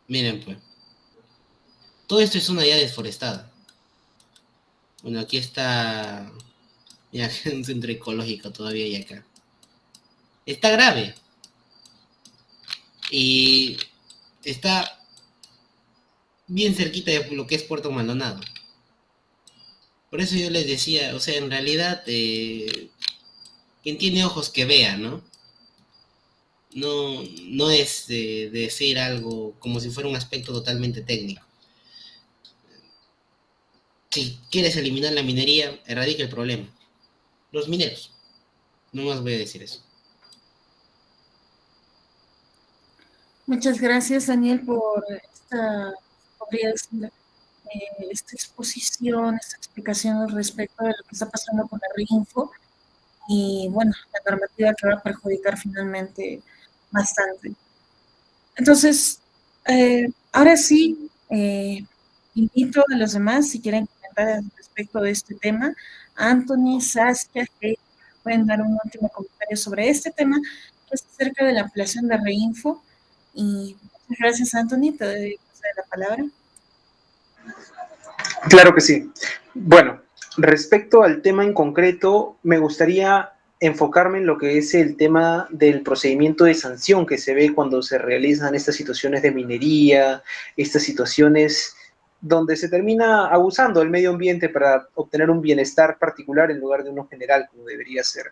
Miren, pues. Todo esto es una área desforestada. Bueno, aquí está. Mira, un centro ecológico todavía hay acá. Está grave. Y está bien cerquita de lo que es Puerto Maldonado. Por eso yo les decía, o sea, en realidad, quien tiene ojos que vea, ¿no? No, no es de decir algo como si fuera un aspecto totalmente técnico. Si quieres eliminar la minería, erradica el problema. Los mineros. No más voy a decir eso. Muchas gracias, Daniel, por podría decir, esta exposición, esta explicación al respecto de lo que está pasando con la Reinfo y, bueno, la normativa que va a perjudicar finalmente bastante. Entonces, ahora sí, invito a los demás, si quieren comentar al respecto de este tema, Anthony, Saskia, que pueden dar un último comentario sobre este tema, que es acerca de la ampliación de Reinfo. Y muchas gracias, Anthony, te doy la palabra. Claro que sí. Bueno, respecto al tema en concreto, me gustaría enfocarme en lo que es el tema del procedimiento de sanción que se ve cuando se realizan estas situaciones de minería, estas situaciones donde se termina abusando del medio ambiente para obtener un bienestar particular en lugar de uno general, como debería ser.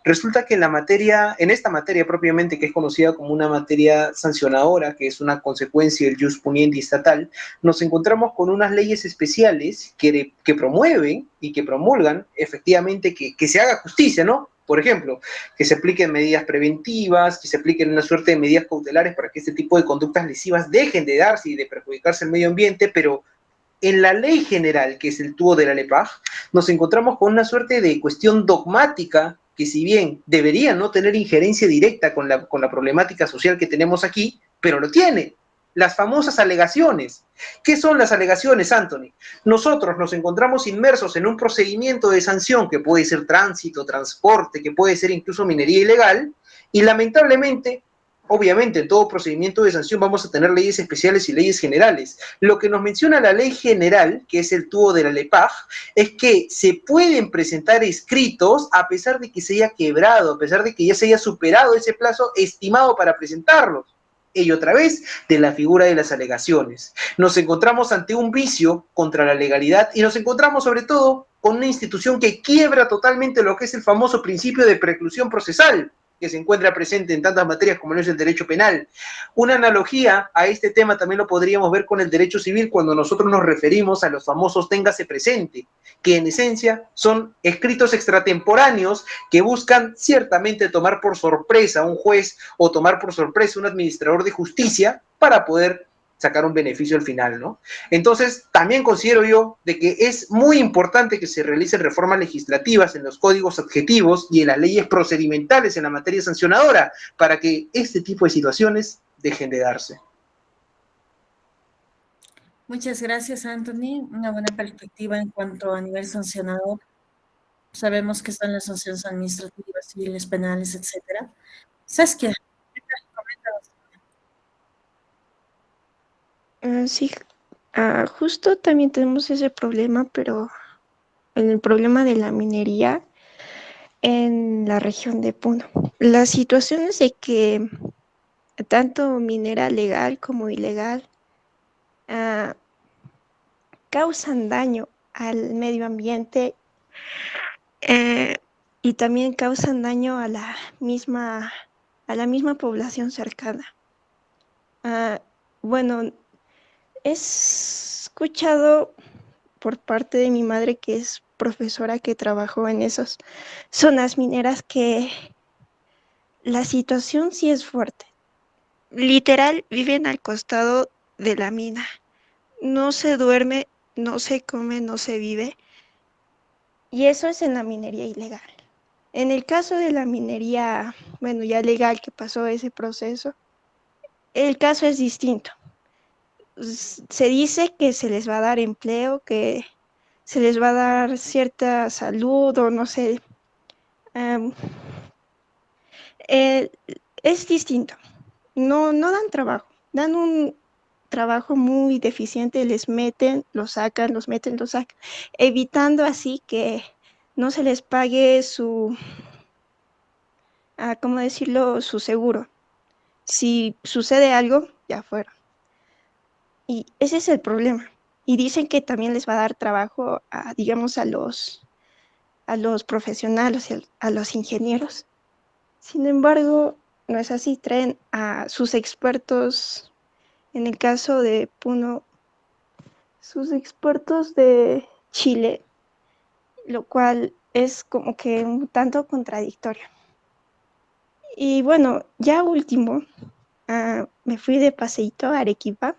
Resulta que en esta materia propiamente, que es conocida como una materia sancionadora, que es una consecuencia del jus puniendi estatal, nos encontramos con unas leyes especiales que promueven y que promulgan efectivamente que se haga justicia, ¿no? Por ejemplo, que se apliquen medidas preventivas, que se apliquen una suerte de medidas cautelares para que este tipo de conductas lesivas dejen de darse y de perjudicarse el medio ambiente, pero en la ley general, que es el tubo de la LEPAJ, nos encontramos con una suerte de cuestión dogmática que si bien debería no tener injerencia directa con la problemática social que tenemos aquí, pero lo tiene. Las famosas alegaciones. ¿Qué son las alegaciones, Anthony? Nosotros nos encontramos inmersos en un procedimiento de sanción que puede ser tránsito, transporte, que puede ser incluso minería ilegal, y lamentablemente, obviamente, en todo procedimiento de sanción vamos a tener leyes especiales y leyes generales. Lo que nos menciona la ley general, que es el tubo de la LEPAJ, es que se pueden presentar escritos a pesar de que se haya quebrado, a pesar de que ya se haya superado ese plazo estimado para presentarlos. Y otra vez, de la figura de las alegaciones. Nos encontramos ante un vicio contra la legalidad y nos encontramos sobre todo con una institución que quiebra totalmente lo que es el famoso principio de preclusión procesal, que se encuentra presente en tantas materias como no es el derecho penal. Una analogía a este tema también lo podríamos ver con el derecho civil cuando nosotros nos referimos a los famosos téngase presente, que en esencia son escritos extratemporáneos que buscan ciertamente tomar por sorpresa a un juez o tomar por sorpresa a un administrador de justicia para poder sacar un beneficio al final, ¿no? Entonces, también considero yo de que es muy importante que se realicen reformas legislativas en los códigos adjetivos y en las leyes procedimentales en la materia sancionadora para que este tipo de situaciones dejen de darse. Muchas gracias, Anthony. Una buena perspectiva en cuanto a nivel sancionador. Sabemos que están las sanciones administrativas, civiles, penales, etcétera. Saskia, coméntanos. Sí, justo también tenemos ese problema, pero en el problema de la minería en la región de Puno. La situación es de que tanto minera legal como ilegal ah, causan daño al medio ambiente eh, y también causan daño a la misma población cercana. Bueno, he escuchado por parte de mi madre, que es profesora que trabajó en esas zonas mineras, que la situación sí es fuerte. Literal, viven al costado de la mina. No se duerme, no se come, no se vive. Y eso es en la minería ilegal. En el caso de la minería, bueno, ya legal, que pasó ese proceso, el caso es distinto. Se dice que se les va a dar empleo, que se les va a dar cierta salud o no sé. Es distinto. No dan trabajo. Dan un trabajo muy deficiente, les meten, lo sacan, los meten, lo sacan, evitando así que no se les pague su, ¿cómo decirlo?, su seguro. Si sucede algo, ya fueron. Y ese es el problema. Y dicen que también les va a dar trabajo, digamos, a los profesionales, a los ingenieros. Sin embargo, no es así. Traen a sus expertos, en el caso de Puno, sus expertos de Chile, lo cual es como que un tanto contradictorio. Y bueno, ya último, me fui de paseíto a Arequipa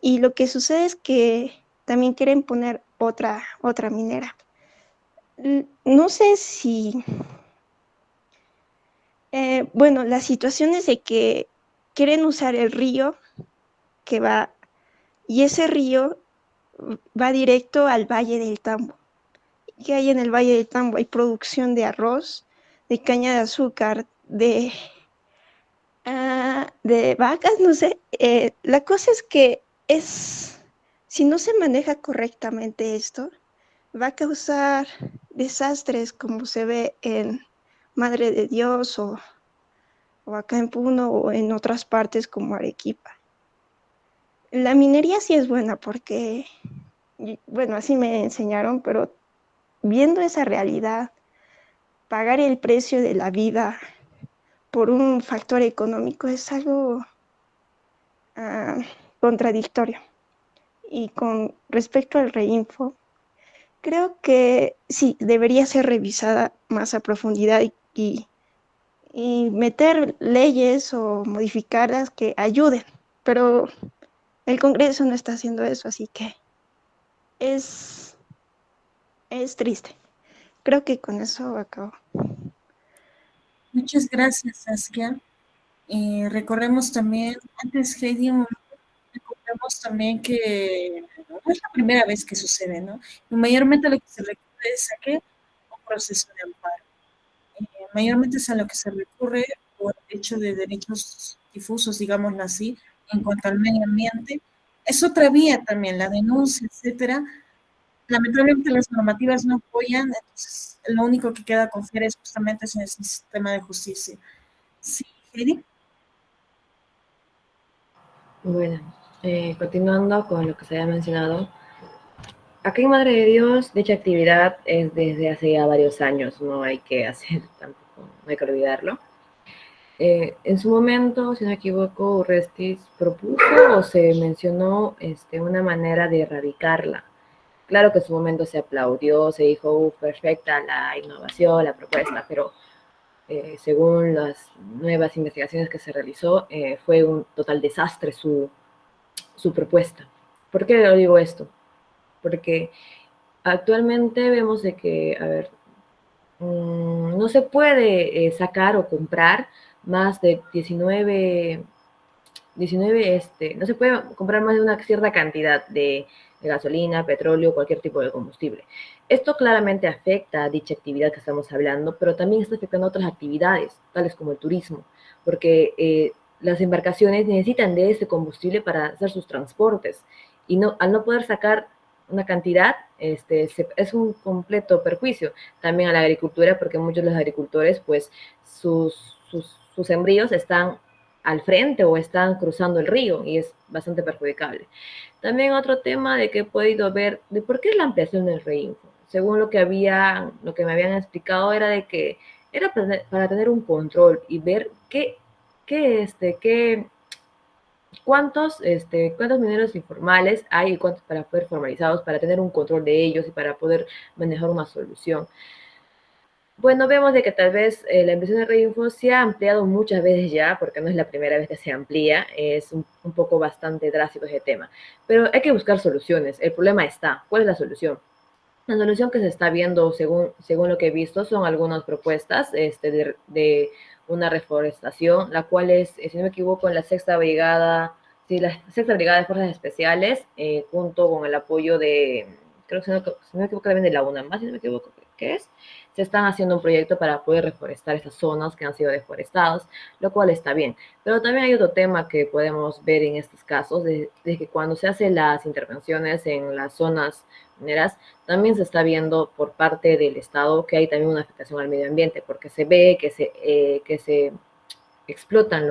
y lo que sucede es que también quieren poner otra minera. No sé si... bueno, la situación es de que quieren usar el río que va, y ese río va directo al Valle del Tambo. ¿Qué hay en el Valle del Tambo? Hay producción de arroz, de caña de azúcar, de vacas, no sé. La cosa es que si no se maneja correctamente esto, va a causar desastres como se ve en Madre de Dios o acá en Puno o en otras partes como Arequipa. La minería sí es buena porque, bueno, así me enseñaron, pero viendo esa realidad, pagar el precio de la vida por un factor económico es algo ah, contradictorio. Y con respecto al reinfo, creo que sí, debería ser revisada más a profundidad y meter leyes o modificarlas que ayuden, pero el Congreso no está haciendo eso, así que es, es triste. Creo que con eso acabo. Muchas gracias, Saskia. Recordemos también, antes Heidi, recordemos también que no es la primera vez que sucede, ¿no? Y mayormente lo que se recurre es a qué? Un proceso de amparo. Mayormente es a lo que se recurre por el hecho de derechos difusos, digámoslo así, en cuanto al medio ambiente. Es otra vía también, la denuncia, etcétera. Lamentablemente las normativas no apoyan, entonces lo único que queda confiar es justamente en ese sistema de justicia. Sí, Heidi. Bueno, continuando con lo que se había mencionado, aquí en Madre de Dios, dicha actividad es desde hace ya varios años, no hay que hacer tampoco, no hay que olvidarlo. En su momento, si no me equivoco, Urrestis propuso o se mencionó una manera de erradicarla. Claro que en su momento se aplaudió, se dijo, perfecta la innovación, la propuesta, pero según las nuevas investigaciones que se realizó, fue un total desastre su propuesta. ¿Por qué lo digo esto? Porque actualmente vemos de que, a ver, no se puede sacar o comprar más de 19, no se puede comprar más de una cierta cantidad de gasolina, petróleo, cualquier tipo de combustible. Esto claramente afecta a dicha actividad que estamos hablando, pero también está afectando a otras actividades, tales como el turismo, porque las embarcaciones necesitan de este combustible para hacer sus transportes y no, al no poder sacar una cantidad, es un completo perjuicio también a la agricultura, porque muchos de los agricultores, pues, sus sembríos están al frente o están cruzando el río y es bastante perjudicable. También otro tema de que he podido ver de por qué es la ampliación del reinfo. Según lo que me habían explicado era de que era para tener un control y ver cuántos mineros informales hay y cuántos para poder formalizados, para tener un control de ellos y para poder manejar una solución. Bueno, vemos de que tal vez la ampliación de Reinfo se ha ampliado muchas veces ya, porque no es la primera vez que se amplía, es un poco bastante drástico ese tema, pero hay que buscar soluciones. El problema está, ¿cuál es la solución? La solución que se está viendo, según lo que he visto, son algunas propuestas de una reforestación, la cual es, si no me equivoco, en la Sexta Brigada, sí, la Sexta Brigada de Fuerzas Especiales, junto con el apoyo de, creo que si no me equivoco, también de la UNAM, si no me equivoco, ¿qué es? Se están haciendo un proyecto para poder reforestar estas zonas que han sido deforestadas, lo cual está bien. Pero también hay otro tema que podemos ver en estos casos, de que cuando se hacen las intervenciones en las zonas mineras, también se está viendo por parte del Estado que hay también una afectación al medio ambiente, porque se ve que se explotan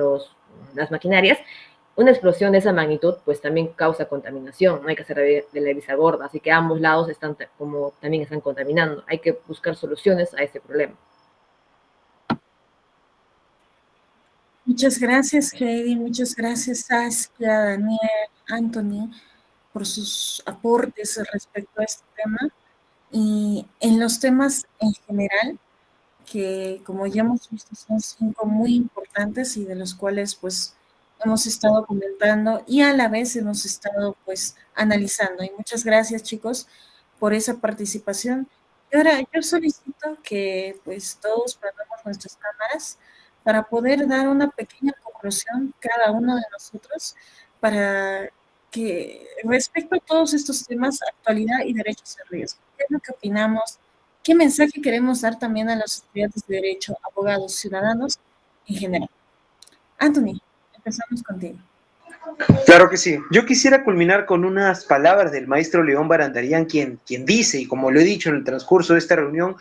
las maquinarias. Una explosión de esa magnitud pues también causa contaminación, no hay que hacer de la vista gorda, así que ambos lados también están contaminando, hay que buscar soluciones a este problema. Muchas gracias, Heidi, muchas gracias, Saskia, Daniel, Anthony, por sus aportes respecto a este tema. Y en los temas en general, que como ya hemos visto son 5 muy importantes y de los cuales pues hemos estado comentando y a la vez hemos estado pues analizando. Y muchas gracias, chicos, por esa participación. Y ahora yo solicito que pues todos prendamos nuestras cámaras para poder dar una pequeña conclusión cada uno de nosotros para que respecto a todos estos temas, actualidad y derechos de riesgo. ¿Qué es lo que opinamos? ¿Qué mensaje queremos dar también a los estudiantes de Derecho, abogados, ciudadanos en general? Anthony, empezamos contigo. Claro que sí. Yo quisiera culminar con unas palabras del maestro León Barandarian, quien dice, y como lo he dicho en el transcurso de esta reunión,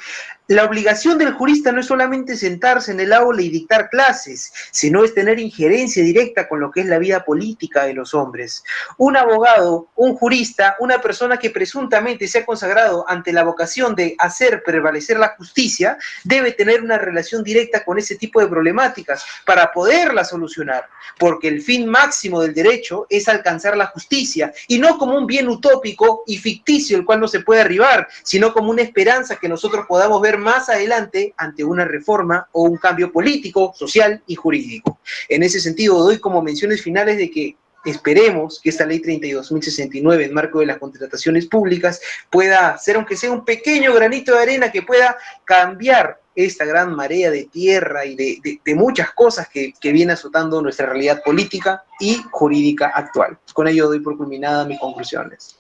La obligación del jurista no es solamente sentarse en el aula y dictar clases, sino es tener injerencia directa con lo que es la vida política de los hombres. Un abogado, un jurista, una persona que presuntamente se ha consagrado ante la vocación de hacer prevalecer la justicia, debe tener una relación directa con ese tipo de problemáticas para poderla solucionar, porque el fin máximo del derecho es alcanzar la justicia, y no como un bien utópico y ficticio el cual no se puede arribar, sino como una esperanza que nosotros podamos ver más adelante ante una reforma o un cambio político, social y jurídico. En ese sentido, doy como menciones finales de que esperemos que esta ley 32.069 en marco de las contrataciones públicas pueda ser, aunque sea un pequeño granito de arena, que pueda cambiar esta gran marea de tierra y de muchas cosas que viene azotando nuestra realidad política y jurídica actual. Con ello doy por culminada mis conclusiones.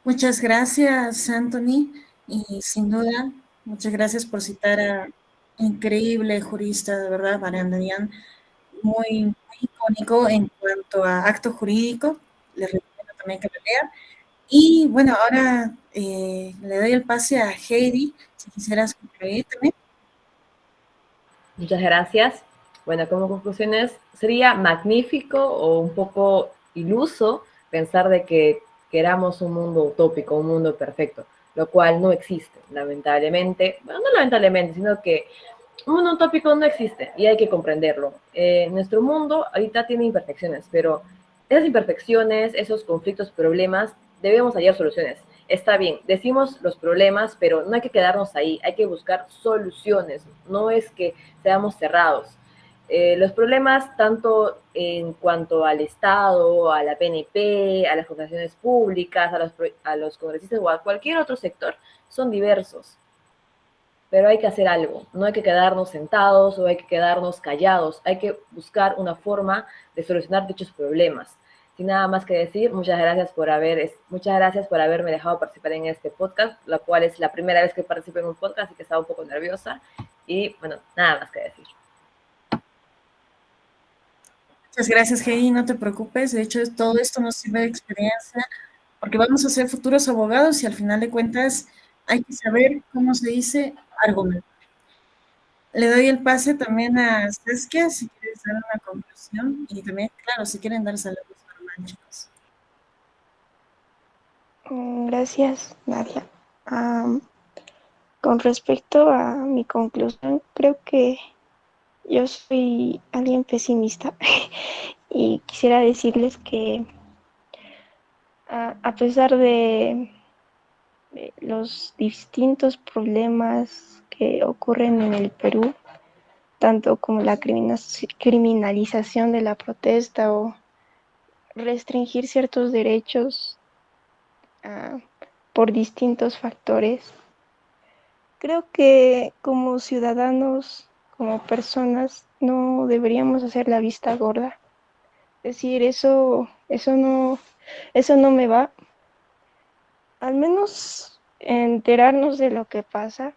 Muchas gracias, Anthony, y sin duda, muchas gracias por citar a increíble jurista, de verdad, Barandarian, muy icónico en cuanto a acto jurídico. Les recomiendo también que lo lean. Y bueno, ahora le doy el pase a Heidi, si quisieras concluir también. Muchas gracias. Bueno, como conclusiones, sería magnífico o un poco iluso pensar de que queramos un mundo utópico, un mundo perfecto, lo cual no existe, lamentablemente. Bueno, no lamentablemente, sino que un mundo utópico no existe y hay que comprenderlo. Nuestro mundo ahorita tiene imperfecciones, pero esas imperfecciones, esos conflictos, problemas, debemos hallar soluciones. Está bien, decimos los problemas, pero no hay que quedarnos ahí, hay que buscar soluciones, no es que seamos cerrados. Los problemas, tanto en cuanto al Estado, a la PNP, a las corporaciones públicas, a los congresistas o a cualquier otro sector, son diversos. Pero hay que hacer algo, no hay que quedarnos sentados o hay que quedarnos callados, hay que buscar una forma de solucionar dichos problemas. Sin nada más que decir, muchas gracias por haberme dejado participar en este podcast, la cual es la primera vez que participo en un podcast, así que estaba un poco nerviosa. Y bueno, nada más que decir. Muchas gracias, Heidi, no te preocupes. De hecho, todo esto nos sirve de experiencia porque vamos a ser futuros abogados y al final de cuentas hay que saber, cómo se dice, argumentar. Le doy el pase también a Saskia, si quieres dar una conclusión y también, claro, si quieren dar saludos normal, chicos. Gracias, Nadia. Con respecto a mi conclusión, creo que yo soy alguien pesimista y quisiera decirles que a pesar de los distintos problemas que ocurren en el Perú, tanto como la criminalización de la protesta o restringir ciertos derechos por distintos factores, creo que como ciudadanos, como personas, no deberíamos hacer la vista gorda. Es decir, eso no me va. Al menos enterarnos de lo que pasa.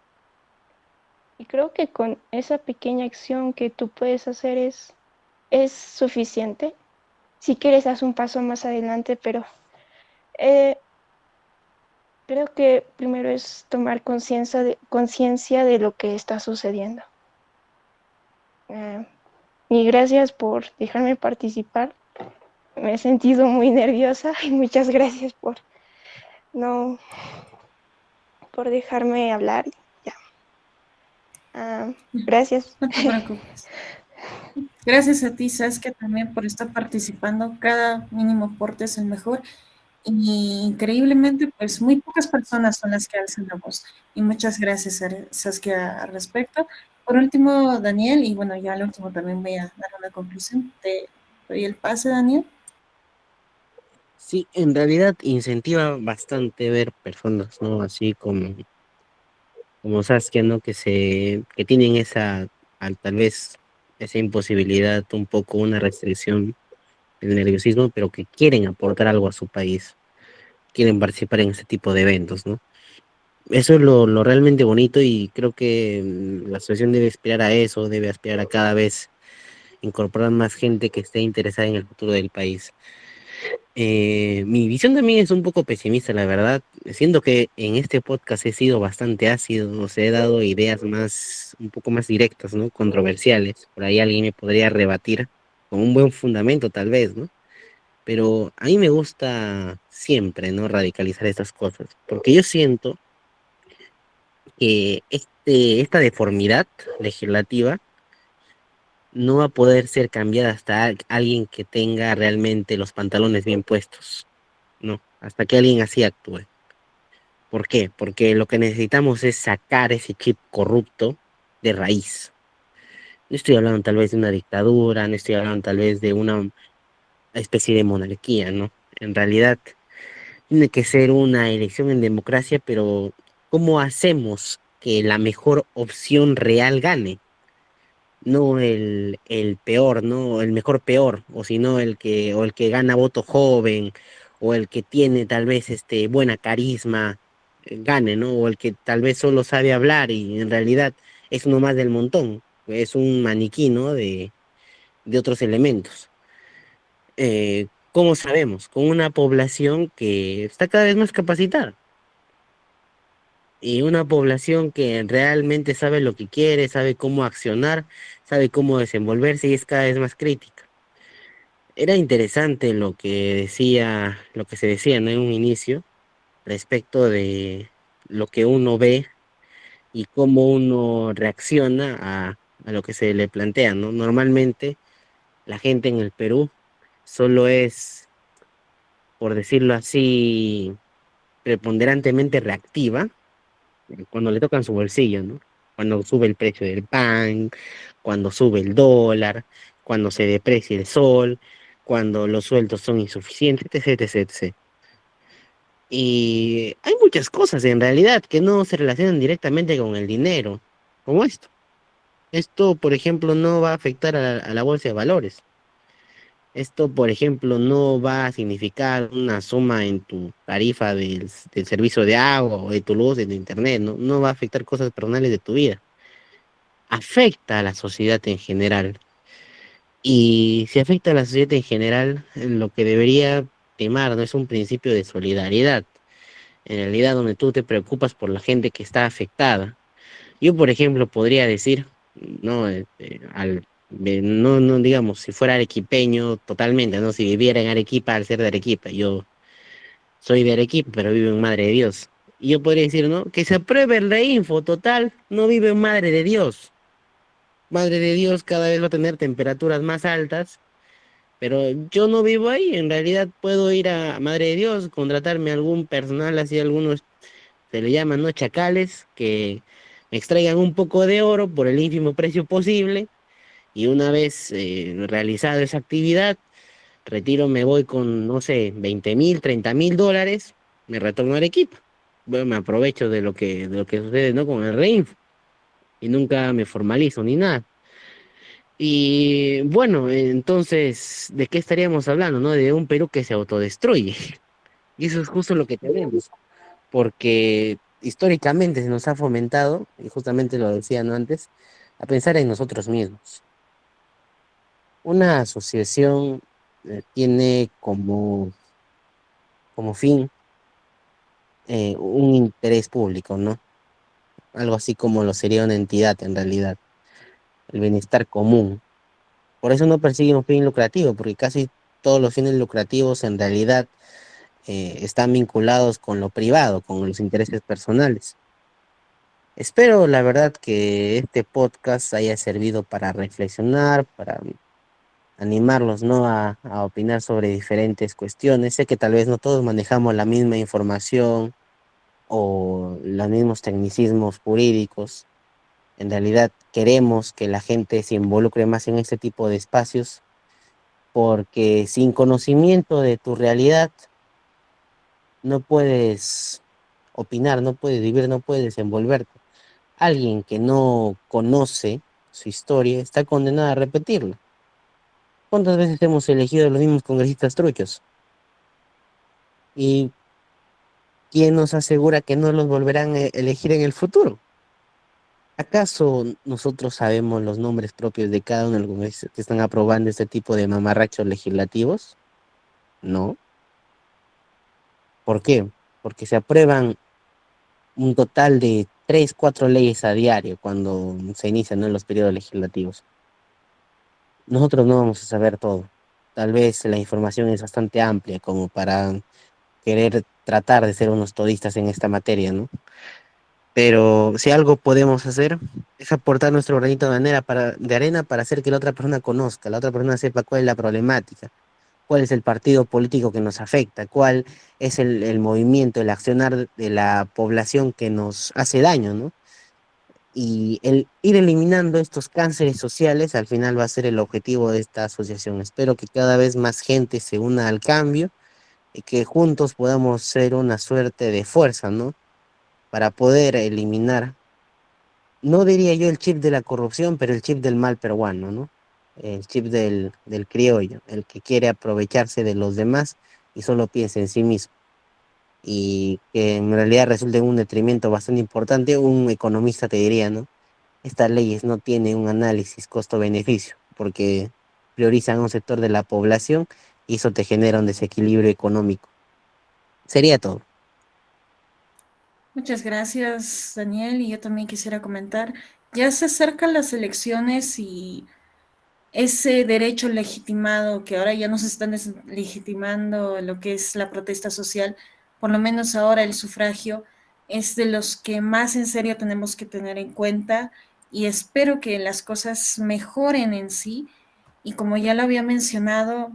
Y creo que con esa pequeña acción que tú puedes hacer es suficiente. Si quieres, haz un paso más adelante, pero creo que primero es tomar conciencia de lo que está sucediendo. Y gracias por dejarme participar. Me he sentido muy nerviosa y muchas gracias por dejarme hablar. Ya. Gracias. No te preocupes. Gracias a ti, Saskia, también por estar participando. Cada mínimo aporte es el mejor. Y increíblemente, pues muy pocas personas son las que alzan la voz. Y muchas gracias, Saskia, al respecto. Por último, Daniel, y bueno, ya al último también voy a dar una conclusión. Te doy el pase, Daniel. Sí, en realidad incentiva bastante ver personas, ¿no? Así como Saskia, ¿no? Que tienen tal vez esa imposibilidad, un poco una restricción del nerviosismo, pero que quieren aportar algo a su país, quieren participar en ese tipo de eventos, ¿no? Eso es lo realmente bonito y creo que la asociación debe aspirar a eso, debe aspirar a cada vez incorporar más gente que esté interesada en el futuro del país. Mi visión también es un poco pesimista, la verdad. Siento que en este podcast he sido bastante ácido, o sea, he dado ideas más, un poco más directas, ¿no? Controversiales. Por ahí alguien me podría rebatir con un buen fundamento, tal vez, ¿no? Pero a mí me gusta siempre, ¿no? Radicalizar estas cosas, porque yo siento que esta deformidad legislativa no va a poder ser cambiada hasta alguien que tenga realmente los pantalones bien puestos, ¿no? Hasta que alguien así actúe. ¿Por qué? Porque lo que necesitamos es sacar ese chip corrupto de raíz. No estoy hablando tal vez de una dictadura, no estoy hablando tal vez de una especie de monarquía, ¿no? En realidad tiene que ser una elección en democracia, pero ¿cómo hacemos que la mejor opción real gane? No el peor, no el mejor peor, o sino o el que gana voto joven, o el que tiene tal vez buena carisma, gane, ¿no? O el que tal vez solo sabe hablar y en realidad es uno más del montón, es un maniquí, ¿no? De otros elementos. ¿Cómo sabemos? Con una población que está cada vez más capacitada y una población que realmente sabe lo que quiere, sabe cómo accionar, sabe cómo desenvolverse y es cada vez más crítica. Era interesante lo que se decía, ¿no? En un inicio respecto de lo que uno ve y cómo uno reacciona a lo que se le plantea, ¿no? Normalmente la gente en el Perú solo es, por decirlo así, preponderantemente reactiva cuando le tocan su bolsillo, ¿no? Cuando sube el precio del pan, cuando sube el dólar, cuando se deprecia el sol, cuando los sueldos son insuficientes, etc, etc, etc. Y hay muchas cosas en realidad que no se relacionan directamente con el dinero, como esto. Esto, por ejemplo, no va a afectar a la bolsa de valores. Esto, por ejemplo, no va a significar una suma en tu tarifa del servicio de agua o de tu luz, de tu internet, ¿no? No va a afectar cosas personales de tu vida. Afecta a la sociedad en general. Y si afecta a la sociedad en general, lo que debería primar, ¿no? Es un principio de solidaridad. En realidad, donde tú te preocupas por la gente que está afectada. Yo, por ejemplo, podría decir, no, no, digamos, si fuera arequipeño totalmente, ¿no? Si viviera en Arequipa al ser de Arequipa, yo soy de Arequipa, pero vivo en Madre de Dios. Y yo podría decir, ¿no? Que se apruebe el reinfo, total, no vive en Madre de Dios. Madre de Dios cada vez va a tener temperaturas más altas, pero yo no vivo ahí, en realidad puedo ir a Madre de Dios, contratarme a algún personal, así algunos se le llaman, ¿no? Chacales, que me extraigan un poco de oro por el ínfimo precio posible, y una vez realizada esa actividad, retiro, me voy con, no sé, 20.000, 30.000 dólares, me retorno a Arequipa. Bueno, me aprovecho de lo que sucede, ¿no? Con el REINFO, y nunca me formalizo ni nada. Y bueno, entonces, ¿de qué estaríamos hablando, no? De un Perú que se autodestruye. Y eso es justo lo que tenemos, porque históricamente se nos ha fomentado, y justamente lo decían antes, a pensar en nosotros mismos. Una asociación tiene como fin un interés público, ¿no? Algo así como lo sería una entidad en realidad, el bienestar común. Por eso no persigue un fin lucrativo, porque casi todos los fines lucrativos en realidad están vinculados con lo privado, con los intereses personales. Espero, la verdad, que este podcast haya servido para reflexionar, para animarlos, ¿no? A opinar sobre diferentes cuestiones. Sé que tal vez no todos manejamos la misma información o los mismos tecnicismos jurídicos. En realidad queremos que la gente se involucre más en este tipo de espacios, porque sin conocimiento de tu realidad no puedes opinar, no puedes vivir, no puedes desenvolverte. Alguien que no conoce su historia está condenado a repetirla. ¿Cuántas veces hemos elegido los mismos congresistas truchos? ¿Y quién nos asegura que no los volverán a elegir en el futuro? ¿Acaso nosotros sabemos los nombres propios de cada uno de los congresistas que están aprobando este tipo de mamarrachos legislativos? No. ¿Por qué? Porque se aprueban un total de 3, 4 leyes a diario cuando se inician, ¿no?, los periodos legislativos. Nosotros no vamos a saber todo. Tal vez la información es bastante amplia como para querer tratar de ser unos todistas en esta materia, ¿no? Pero si algo podemos hacer es aportar nuestro granito de arena para hacer que la otra persona conozca, la otra persona sepa cuál es la problemática, cuál es el partido político que nos afecta, cuál es el movimiento, el accionar de la población que nos hace daño, ¿no? Y el ir eliminando estos cánceres sociales al final va a ser el objetivo de esta asociación. Espero que cada vez más gente se una al cambio y que juntos podamos ser una suerte de fuerza, ¿no? Para poder eliminar, no diría yo el chip de la corrupción, pero el chip del mal peruano, ¿no? El chip del criollo, el que quiere aprovecharse de los demás y solo piensa en sí mismo. Y que en realidad resulta en un detrimento bastante importante. Un economista te diría, ¿no? Estas leyes no tienen un análisis costo-beneficio porque priorizan a un sector de la población y eso te genera un desequilibrio económico. Sería todo. Muchas gracias, Daniel. Y yo también quisiera comentar, ya se acercan las elecciones y ese derecho legitimado que ahora ya nos están legitimando lo que es la protesta social, por lo menos ahora el sufragio, es de los que más en serio tenemos que tener en cuenta y espero que las cosas mejoren en sí. Y como ya lo había mencionado,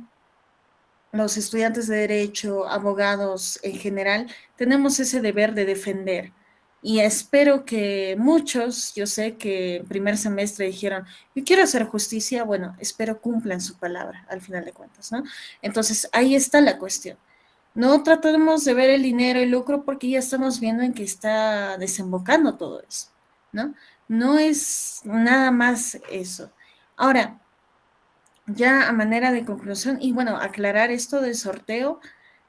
los estudiantes de derecho, abogados en general, tenemos ese deber de defender. Y espero que muchos, yo sé que en primer semestre dijeron, yo quiero hacer justicia, bueno, espero cumplan su palabra al final de cuentas, ¿no? Entonces, ahí está la cuestión. No tratemos de ver el dinero y lucro porque ya estamos viendo en que está desembocando todo eso, ¿no? No es nada más eso. Ahora, ya a manera de conclusión, y bueno, aclarar esto del sorteo,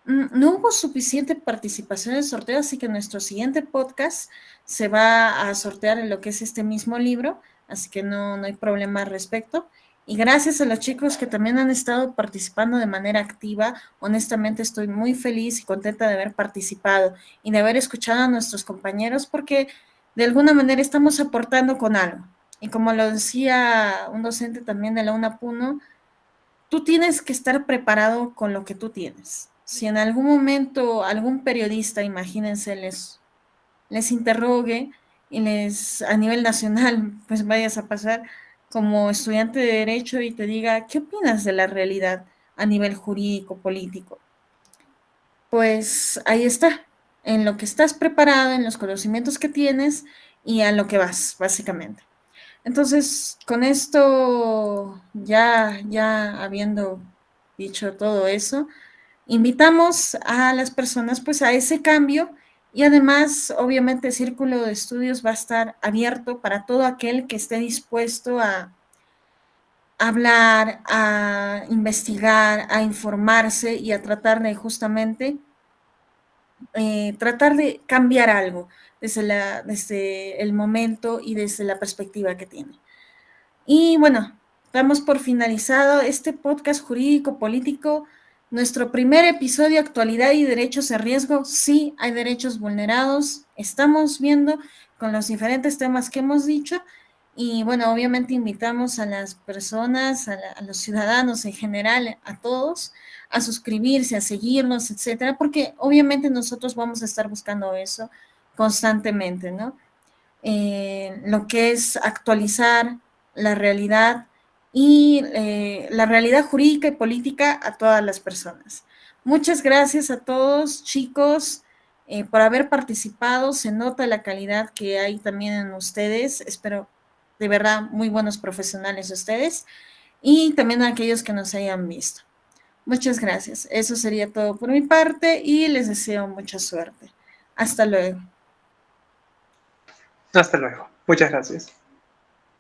no hubo suficiente participación en el sorteo, así que nuestro siguiente podcast se va a sortear en lo que es este mismo libro, así que no hay problema al respecto. Y gracias a los chicos que también han estado participando de manera activa, honestamente estoy muy feliz y contenta de haber participado y de haber escuchado a nuestros compañeros porque de alguna manera estamos aportando con algo. Y como lo decía un docente también de la UNAPUNO, tú tienes que estar preparado con lo que tú tienes. Si en algún momento algún periodista, imagínense, les interrogue y les a nivel nacional, pues vayas a pasar como estudiante de derecho y te diga, ¿qué opinas de la realidad a nivel jurídico, político? Pues ahí está, en lo que estás preparado, en los conocimientos que tienes y a lo que vas, básicamente. Entonces, con esto, ya habiendo dicho todo eso, invitamos a las personas pues a ese cambio y además, obviamente, el Círculo de Estudios va a estar abierto para todo aquel que esté dispuesto a hablar, a investigar, a informarse y a tratar de justamente tratar de cambiar algo desde el momento y desde la perspectiva que tiene. Y bueno, damos por finalizado este podcast jurídico político, nuestro primer episodio, actualidad y derechos en riesgo. Sí, hay derechos vulnerados, estamos viendo con los diferentes temas que hemos dicho. Y bueno, obviamente invitamos a las personas, a los ciudadanos en general, a todos, a suscribirse, a seguirnos, etcétera, porque obviamente nosotros vamos a estar buscando eso constantemente, ¿no? Lo que es actualizar la realidad y la realidad jurídica y política a todas las personas. Muchas gracias a todos, chicos, por haber participado. Se nota la calidad que hay también en ustedes. Espero de verdad muy buenos profesionales ustedes y también a aquellos que nos hayan visto. Muchas gracias. Eso sería todo por mi parte y les deseo mucha suerte. Hasta luego. Hasta luego. Muchas gracias.